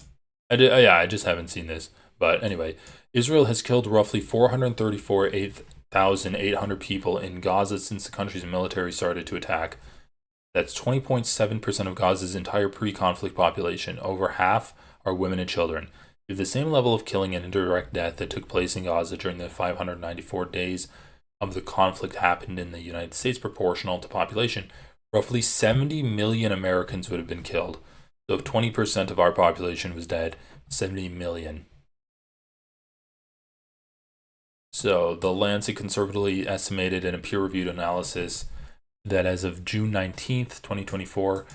I just haven't seen this, but anyway, Israel has killed roughly 434,800 people in Gaza since the country's military started to attack. That's 20.7% of Gaza's entire pre-conflict population. Over half are women and children. If the same level of killing and indirect death that took place in Gaza during the 594 days of the conflict happened in the United States proportional to population, roughly 70 million Americans would have been killed. So if 20% of our population was dead, 70 million. So the Lancet conservatively estimated in a peer-reviewed analysis that as of June 19th, 2024,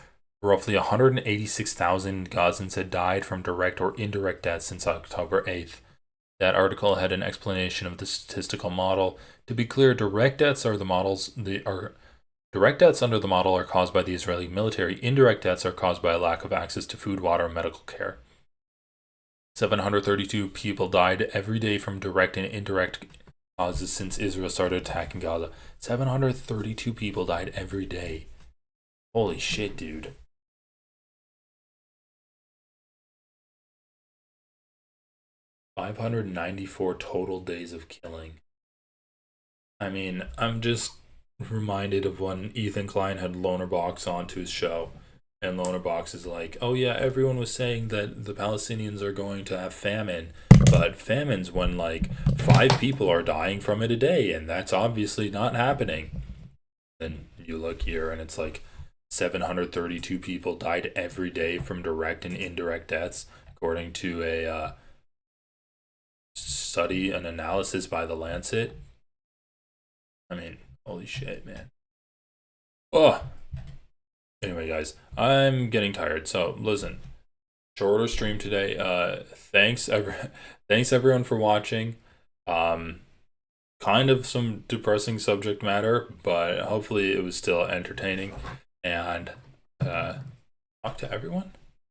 roughly 186,000 Gazans had died from direct or indirect deaths since October 8th. That article had an explanation of the statistical model. To be clear, direct deaths under the model are caused by the Israeli military. Indirect deaths are caused by a lack of access to food, water, and medical care. 732 people died every day from direct and indirect causes since Israel started attacking Gaza. 732 people died every day. Holy shit, dude. $594 total days of killing. I mean, I'm just reminded of when Ethan Klein had Lonerbox onto his show. And Lonerbox is like, oh yeah, everyone was saying that the Palestinians are going to have famine. But famine's when like 5 people are dying from it a day. And that's obviously not happening. Then you look here and it's like 732 people died every day from direct and indirect deaths, according to a study, an analysis by the Lancet. I mean, holy shit, man. Oh. Anyway, guys, I'm getting tired. So listen, shorter stream today. Thanks everyone for watching. Kind of some depressing subject matter, but hopefully it was still entertaining. And talk to everyone.